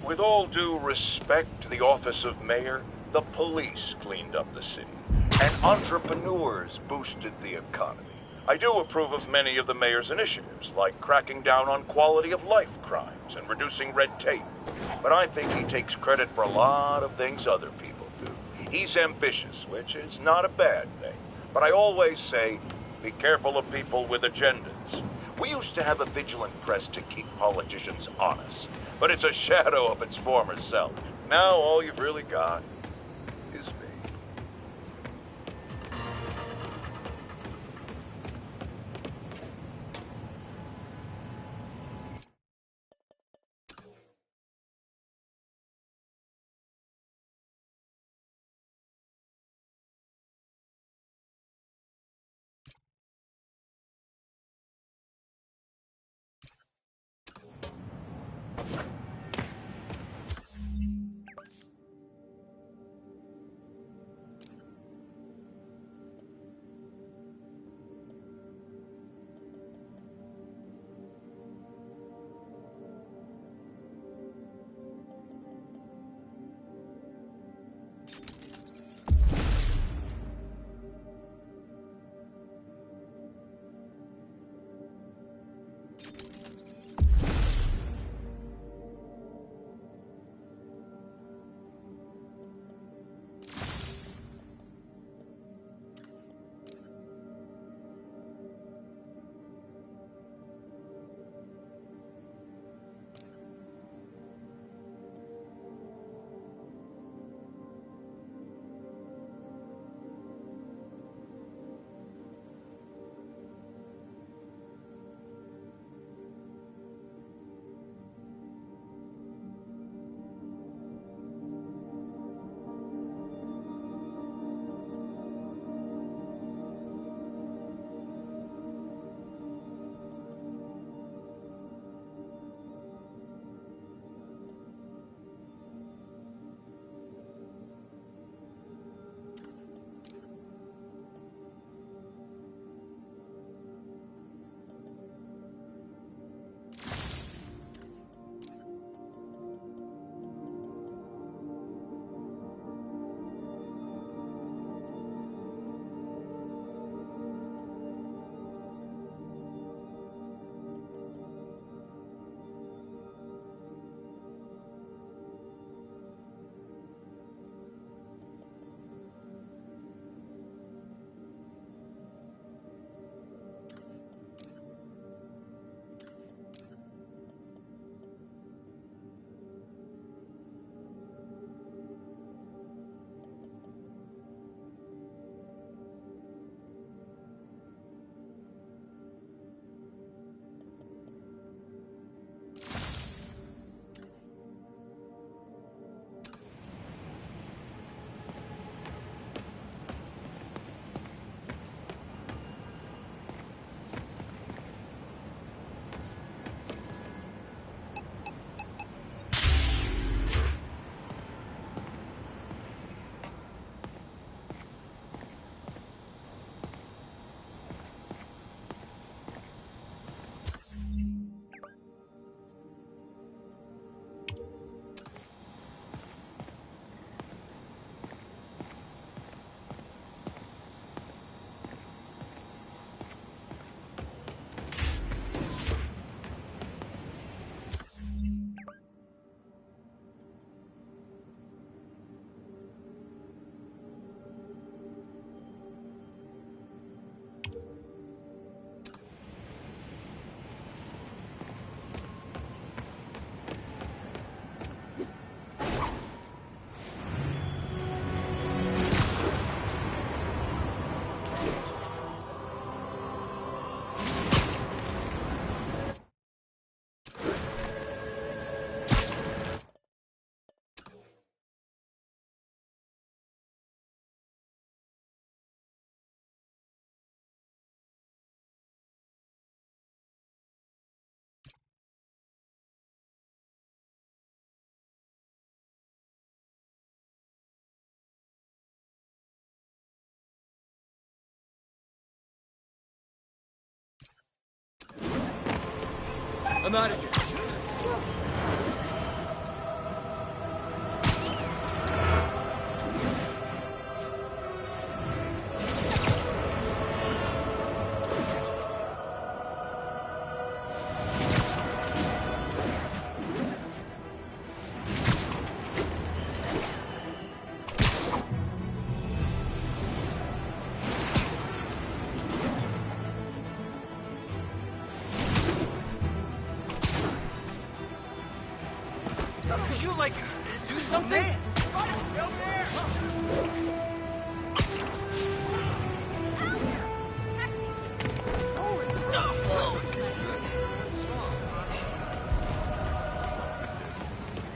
With all due respect to the office of mayor, the police cleaned up the city, and entrepreneurs boosted the economy. I do approve of many of the mayor's initiatives, like cracking down on quality of life crimes and reducing red tape. But I think he takes credit for a lot of things other people do. He's ambitious, which is not a bad thing. But I always say, be careful of people with agendas. We used to have a vigilant press to keep politicians honest, but it's a shadow of its former self. Now all you've really got is me. I'm out of here. Could you, like, do something?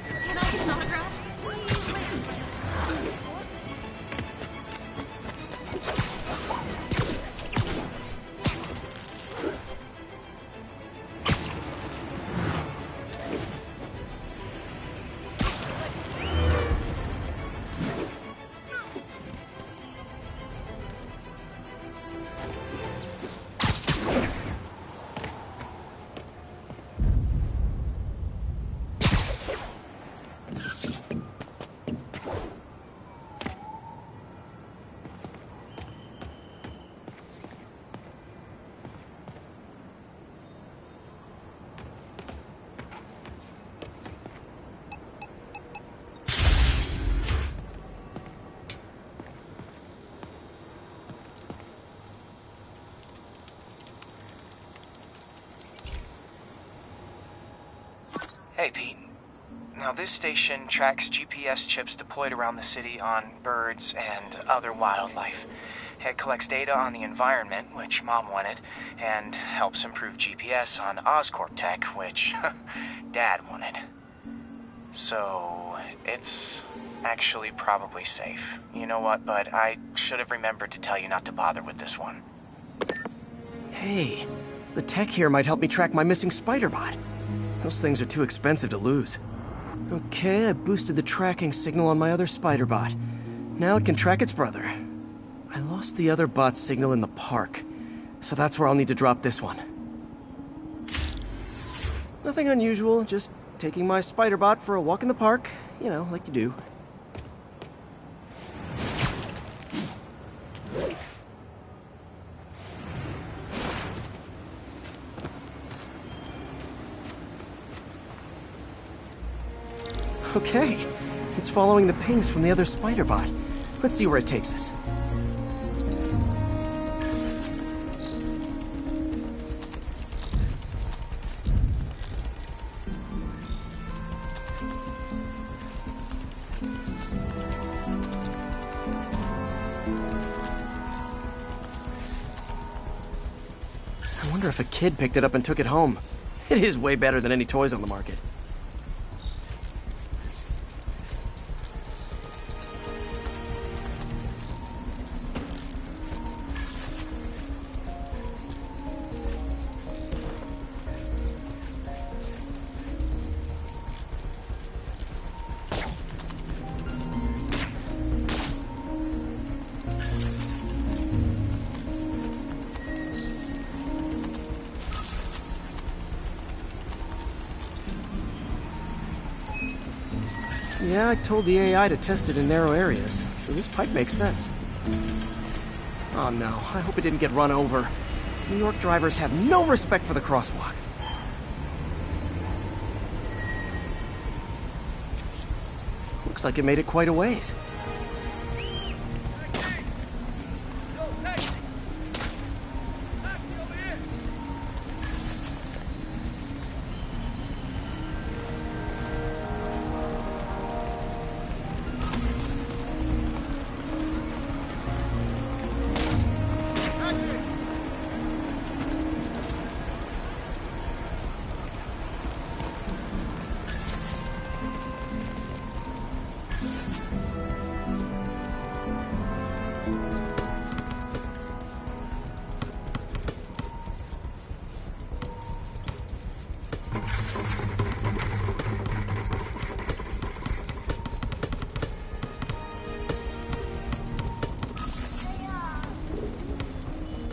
Can I get an autograph? Hey, Pete. Now, this station tracks GPS chips deployed around the city on birds and other wildlife. It collects data on the environment, which Mom wanted, and helps improve GPS on Oscorp tech, which Dad wanted. So, it's actually probably safe. You know what, bud? I should have remembered to tell you not to bother with this one. Hey, the tech here might help me track my missing spider bot. Those things are too expensive to lose. Okay, I boosted the tracking signal on my other spider bot. Now it can track its brother. I lost the other bot's signal in the park, so that's where I'll need to drop this one. Nothing unusual, just taking my spider bot for a walk in the park, you know, like you do. Okay, it's following the pings from the other spider bot. Let's see where it takes us. I wonder if a kid picked it up and took it home. It is way better than any toys on the market. Yeah, I told the AI to test it in narrow areas, so this pipe makes sense. Oh no, I hope it didn't get run over. New York drivers have no respect for the crosswalk. Looks like it made it quite a ways.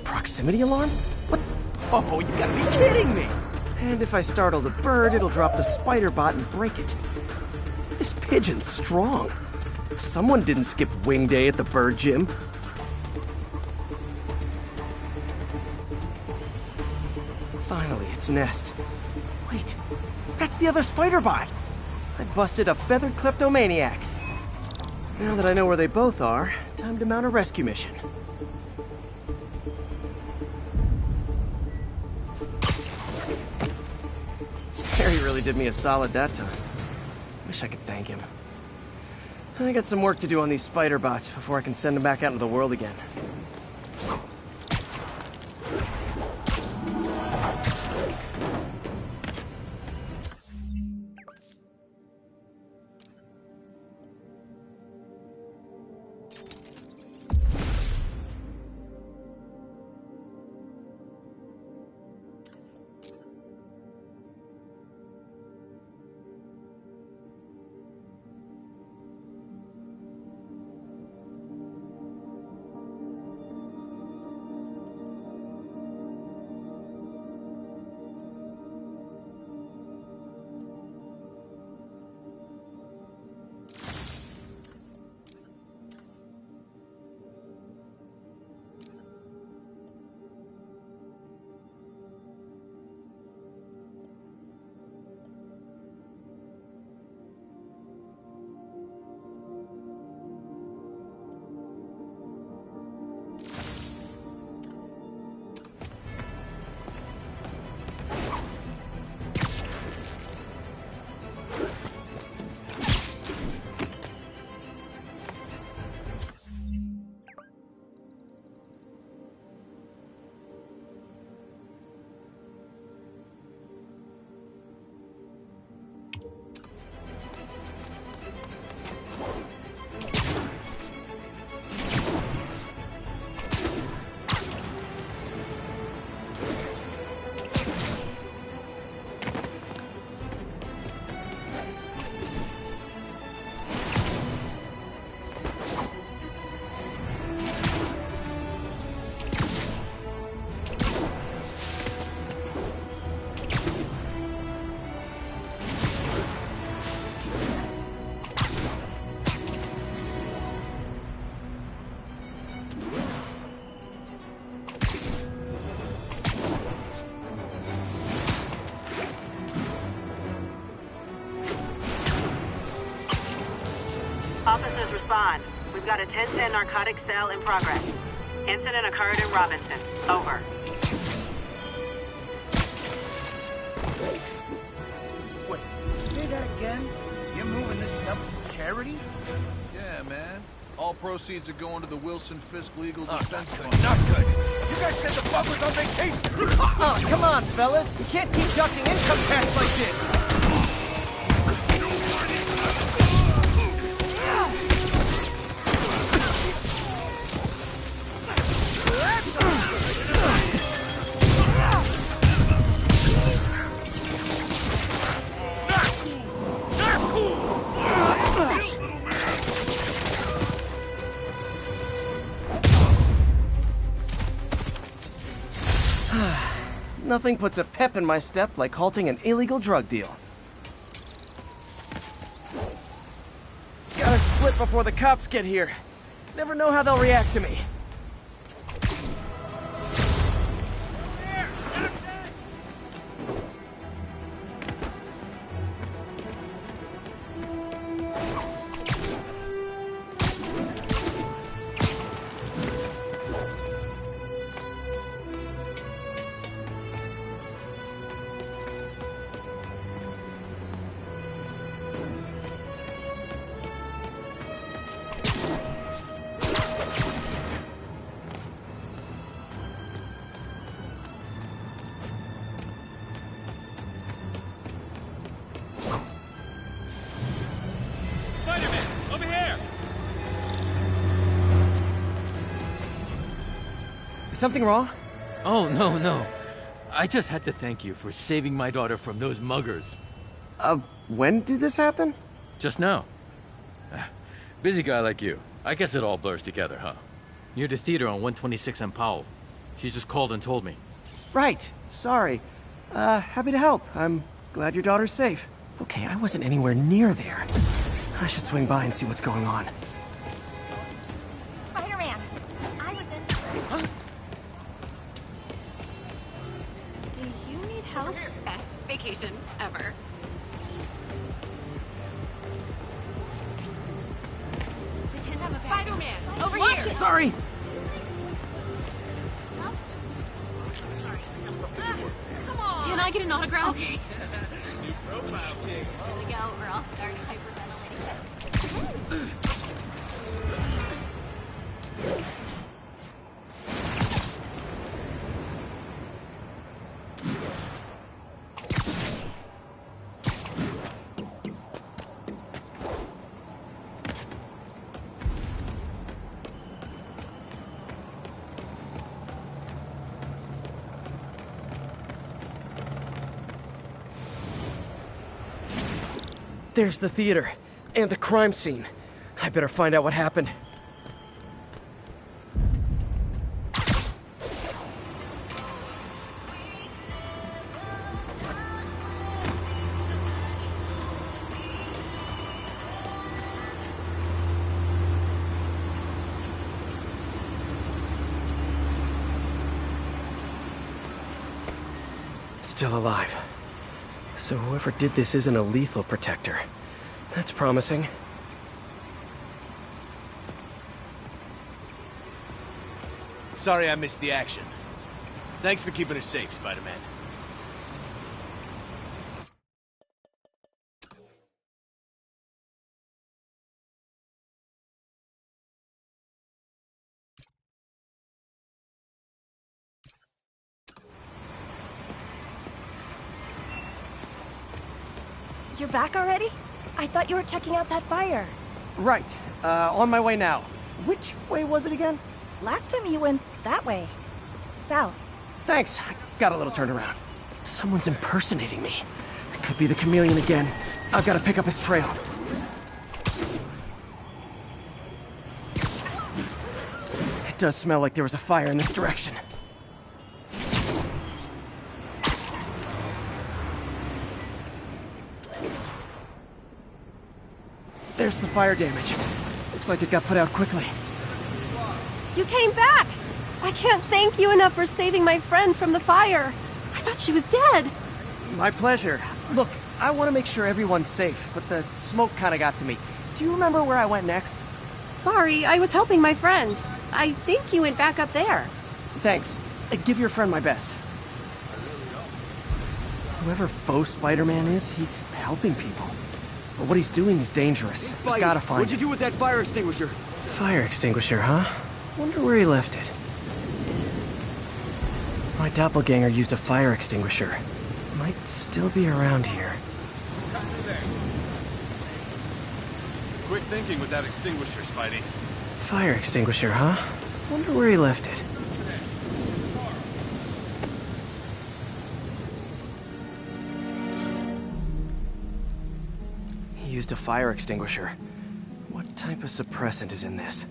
Proximity alarm? What? Oh, you gotta be kidding me! And if I startle the bird, it'll drop the spider bot and break it. This pigeon's strong. Someone didn't skip wing day at the bird gym. Finally, its nest. Wait, that's the other spider bot! I busted a feathered kleptomaniac. Now that I know where they both are, time to mount a rescue mission. Harry really did me a solid that time. Wish I could thank him. I got some work to do on these spider bots before I can send them back out into the world again. Officers respond. We've got a 1010 narcotic cell in progress. Incident occurred in Robinson. Over. Wait, say that again? You're moving this stuff for charity? Yeah, man. All proceeds are going to the Wilson Fisk Legal Defense Fund. Not good. You guys said the bug was on vacation! Oh, come on, fellas. You can't keep ducking income tax like this. Nothing puts a pep in my step like halting an illegal drug deal. Gotta split before the cops get here. Never know how they'll react to me. Something wrong? Oh, no. I just had to thank you for saving my daughter from those muggers. When did this happen? Just now. Busy guy like you. I guess it all blurs together, huh? Near the theater on 126 and Powell. She just called and told me. Right. Sorry. Happy to help. I'm glad your daughter's safe. Okay, I wasn't anywhere near there. I should swing by and see what's going on. Spider-Man, I was in... Huh? Do you need help? Best vacation ever. Pretend I'm a Spider-Man. Over Watch here. it. Sorry. Come on. Can I get an autograph? Okay. New profile pic. Here we go, or I'll start hyperventilating. There's the theater. And the crime scene. I better find out what happened. Still alive. So whoever did this isn't a lethal protector. That's promising. Sorry I missed the action. Thanks for keeping us safe, Spider-Man. You're back already? I thought you were checking out that fire. Right. On my way now. Which way was it again? Last time you went that way. South. Thanks. I got a little turned around. Someone's impersonating me. It could be the chameleon again. I've got to pick up his trail. It does smell like there was a fire in this direction. There's the fire damage. Looks like it got put out quickly. You came back! I can't thank you enough for saving my friend from the fire. I thought she was dead. My pleasure. Look, I want to make sure everyone's safe, but the smoke kind of got to me. Do you remember where I went next? Sorry, I was helping my friend. I think you went back up there. Thanks. Give your friend my best. Whoever faux Spider-Man is, he's helping people. But what he's doing is dangerous. We've gotta find What'd you do with that fire extinguisher? Fire extinguisher, huh? Wonder where he left it. My doppelganger used a fire extinguisher. Might still be around here. Quick thinking with that extinguisher, Spidey. Fire extinguisher, huh? Wonder where he left it. He used a fire extinguisher. What type of suppressant is in this?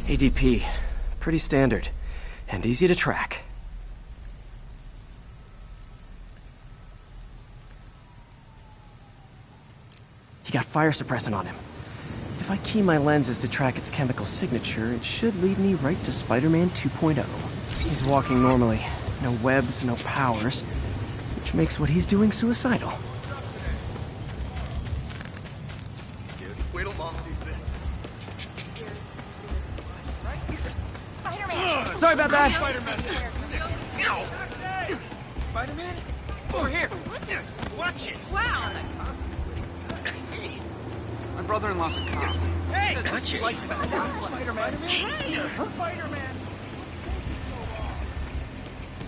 ADP. Pretty standard. And easy to track. He got fire suppressant on him. If I key my lenses to track its chemical signature, it should lead me right to Spider-Man 2.0. He's walking normally. No webs, no powers. Which makes what he's doing suicidal. Wait till Mom sees this. Spider-Man! Sorry about that! Spider-Man! Spider-Man? Over here! Watch it! Wow! My brother-in-law's a cop. Hey! Gotcha. Like Spider-Man? Hey! Spider-Man!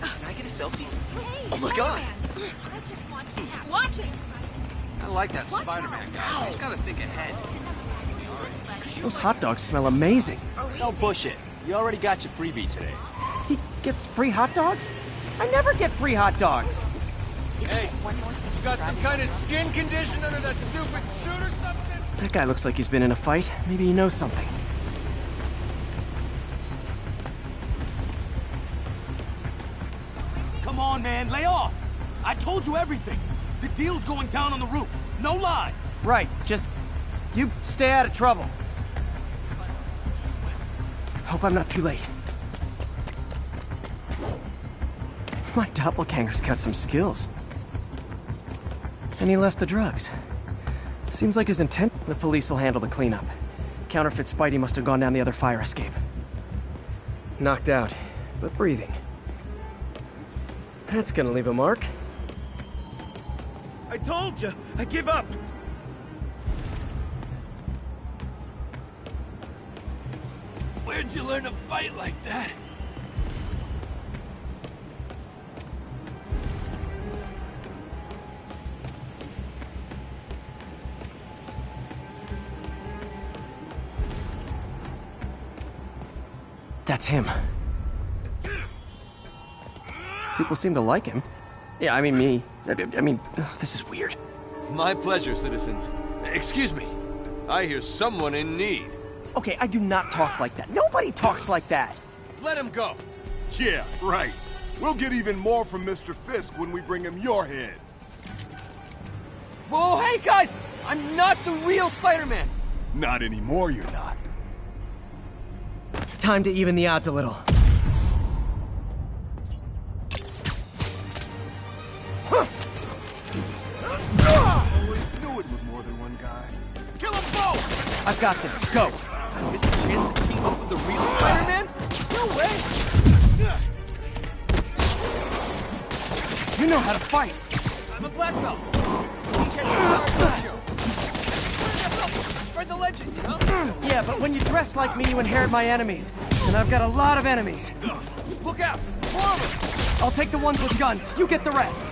Can I get a selfie? Hey, Oh my god! Watch it! I like that Spider-Man guy. He's gotta think ahead. Those hot dogs smell amazing. No bullshit. You already got your freebie today. He gets free hot dogs? I never get free hot dogs. Hey, you got some kind of skin condition under that stupid suit or something? That guy looks like he's been in a fight. Maybe he knows something. Come on, man, lay off! I told you everything. The deal's going down on the roof. No lie. Right, just... you stay out of trouble. Hope I'm not too late. My doppelganger's got some skills. And he left the drugs. Seems like his intent... The police will handle the cleanup. Counterfeit Spidey must have gone down the other fire escape. Knocked out, but breathing. That's gonna leave a mark. I told you, I give up. Where'd you learn to fight like that? That's him. People seem to like him. Yeah, I mean me. I mean, this is weird. My pleasure, citizens. Excuse me. I hear someone in need. Okay, I do not talk like that. Nobody talks like that. Let him go. Yeah, right. We'll get even more from Mr. Fisk when we bring him your head. Whoa, hey guys! I'm not the real Spider-Man! Not anymore, you're not. Time to even the odds a little. Always knew it was more than one guy. Kill them both! I've got this. Go! Is a chance to team up with the real Spider-Man? No way! You know how to fight! I'm a black belt. Teach at your dojo. Spread the legend, you know? Yeah, but when you dress like me, you inherit my enemies. And I've got a lot of enemies. Look out! Forward! I'll take the ones with guns. You get the rest.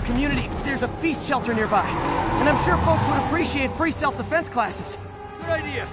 Community, there's a feast shelter nearby. And I'm sure folks would appreciate free self-defense classes. Good idea.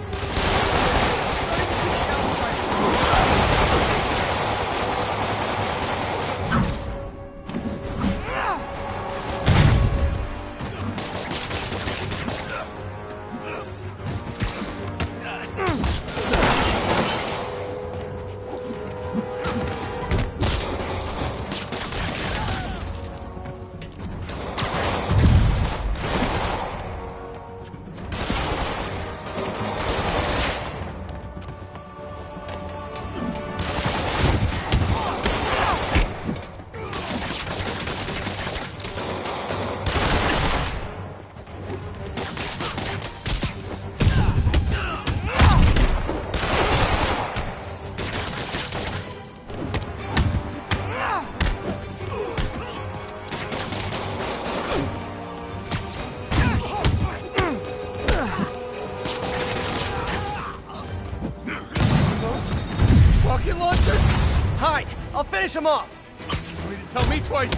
Finish him off! You need to tell me twice!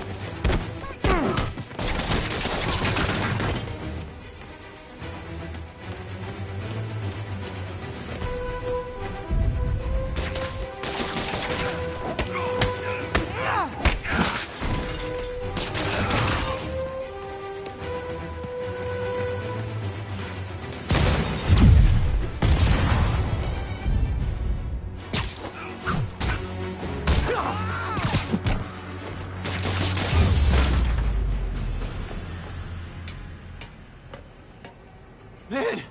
Man,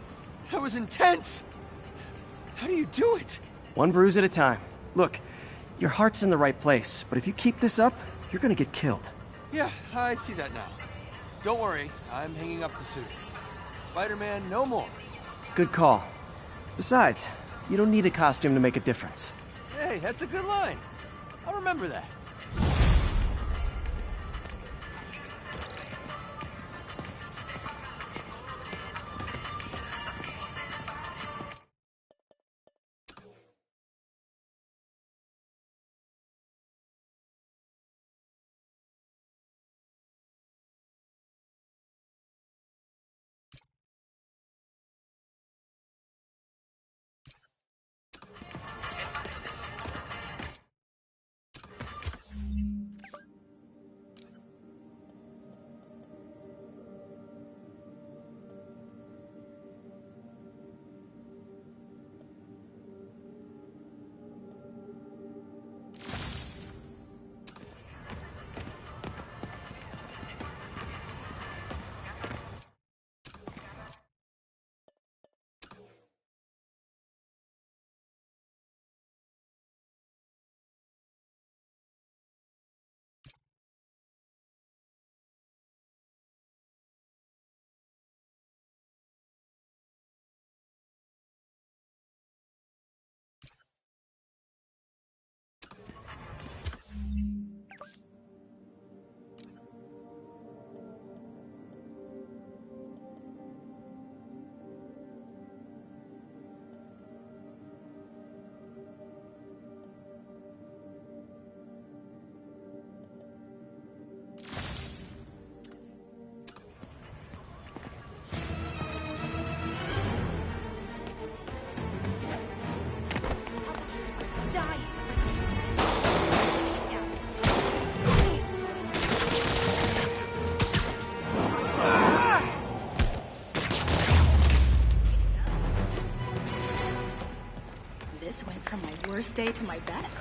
that was intense! How do you do it? One bruise at a time. Look, your heart's in the right place, but if you keep this up, you're gonna get killed. Yeah, I see that now. Don't worry, I'm hanging up the suit. Spider-Man no more. Good call. Besides, you don't need a costume to make a difference. Hey, that's a good line. I'll remember that. This went from my worst day to my best.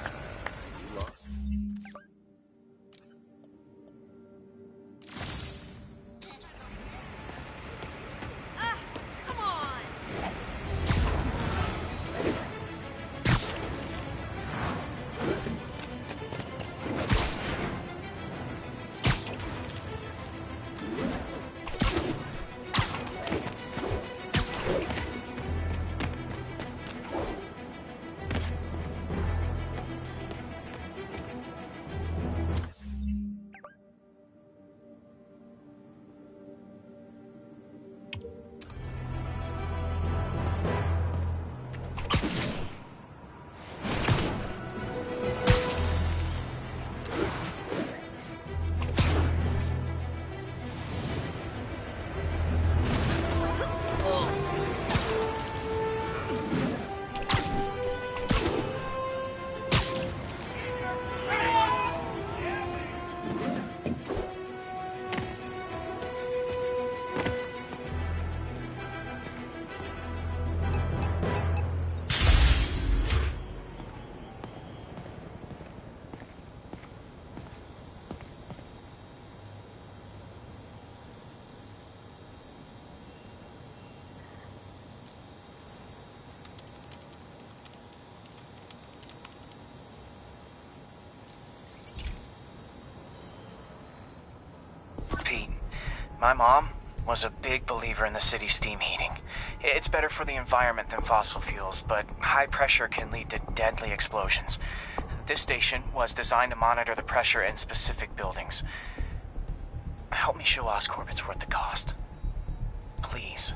Pete, my mom was a big believer in the city's steam heating. It's better for the environment than fossil fuels, but high pressure can lead to deadly explosions. This station was designed to monitor the pressure in specific buildings. Help me show Oscorp it's worth the cost. Please.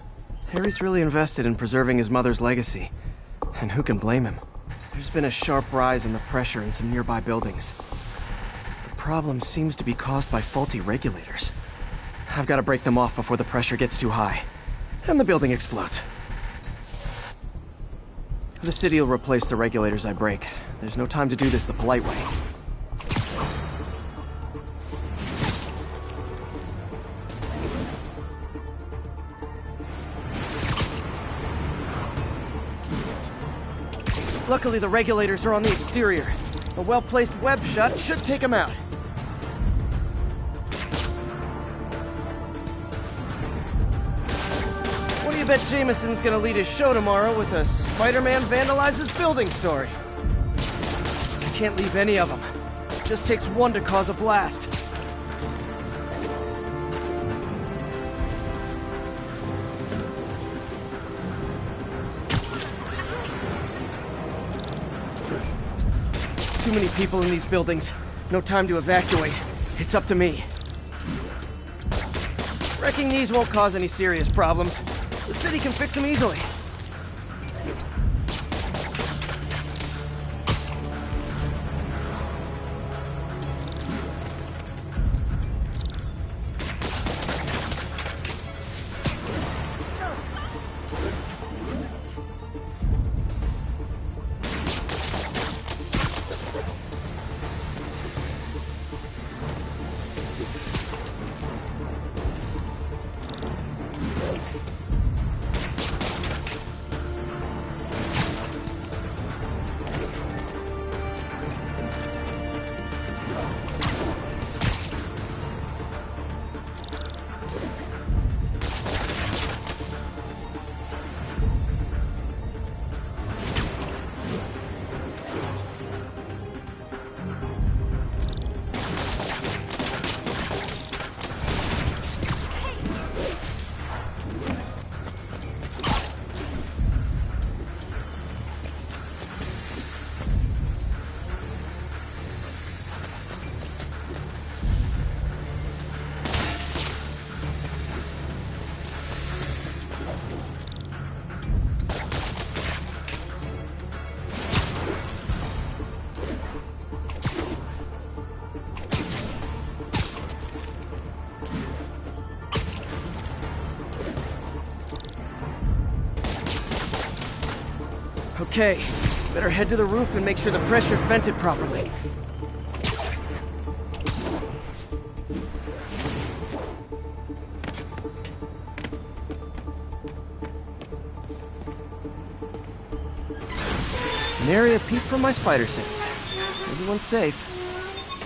Harry's really invested in preserving his mother's legacy. And who can blame him? There's been a sharp rise in the pressure in some nearby buildings. The problem seems to be caused by faulty regulators. I've got to break them off before the pressure gets too high. And the building explodes. The city will replace the regulators I break. There's no time to do this the polite way. Luckily, the regulators are on the exterior. A well-placed web shot should take them out. What do you bet Jameson's gonna lead his show tomorrow with a Spider-Man vandalizes building story. I can't leave any of them. It just takes one to cause a blast. Too many people in these buildings. No time to evacuate. It's up to me. Wrecking these won't cause any serious problems. The city can fix them easily. Okay, better head to the roof and make sure the pressure's vented properly. Nary a peep from my spider sense. Everyone's safe.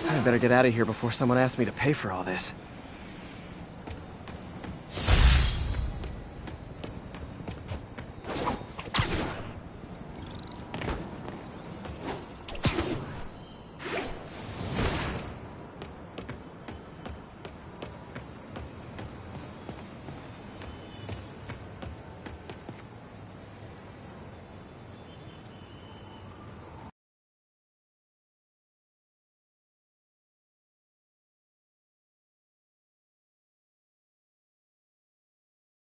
I better get out of here before someone asks me to pay for all this.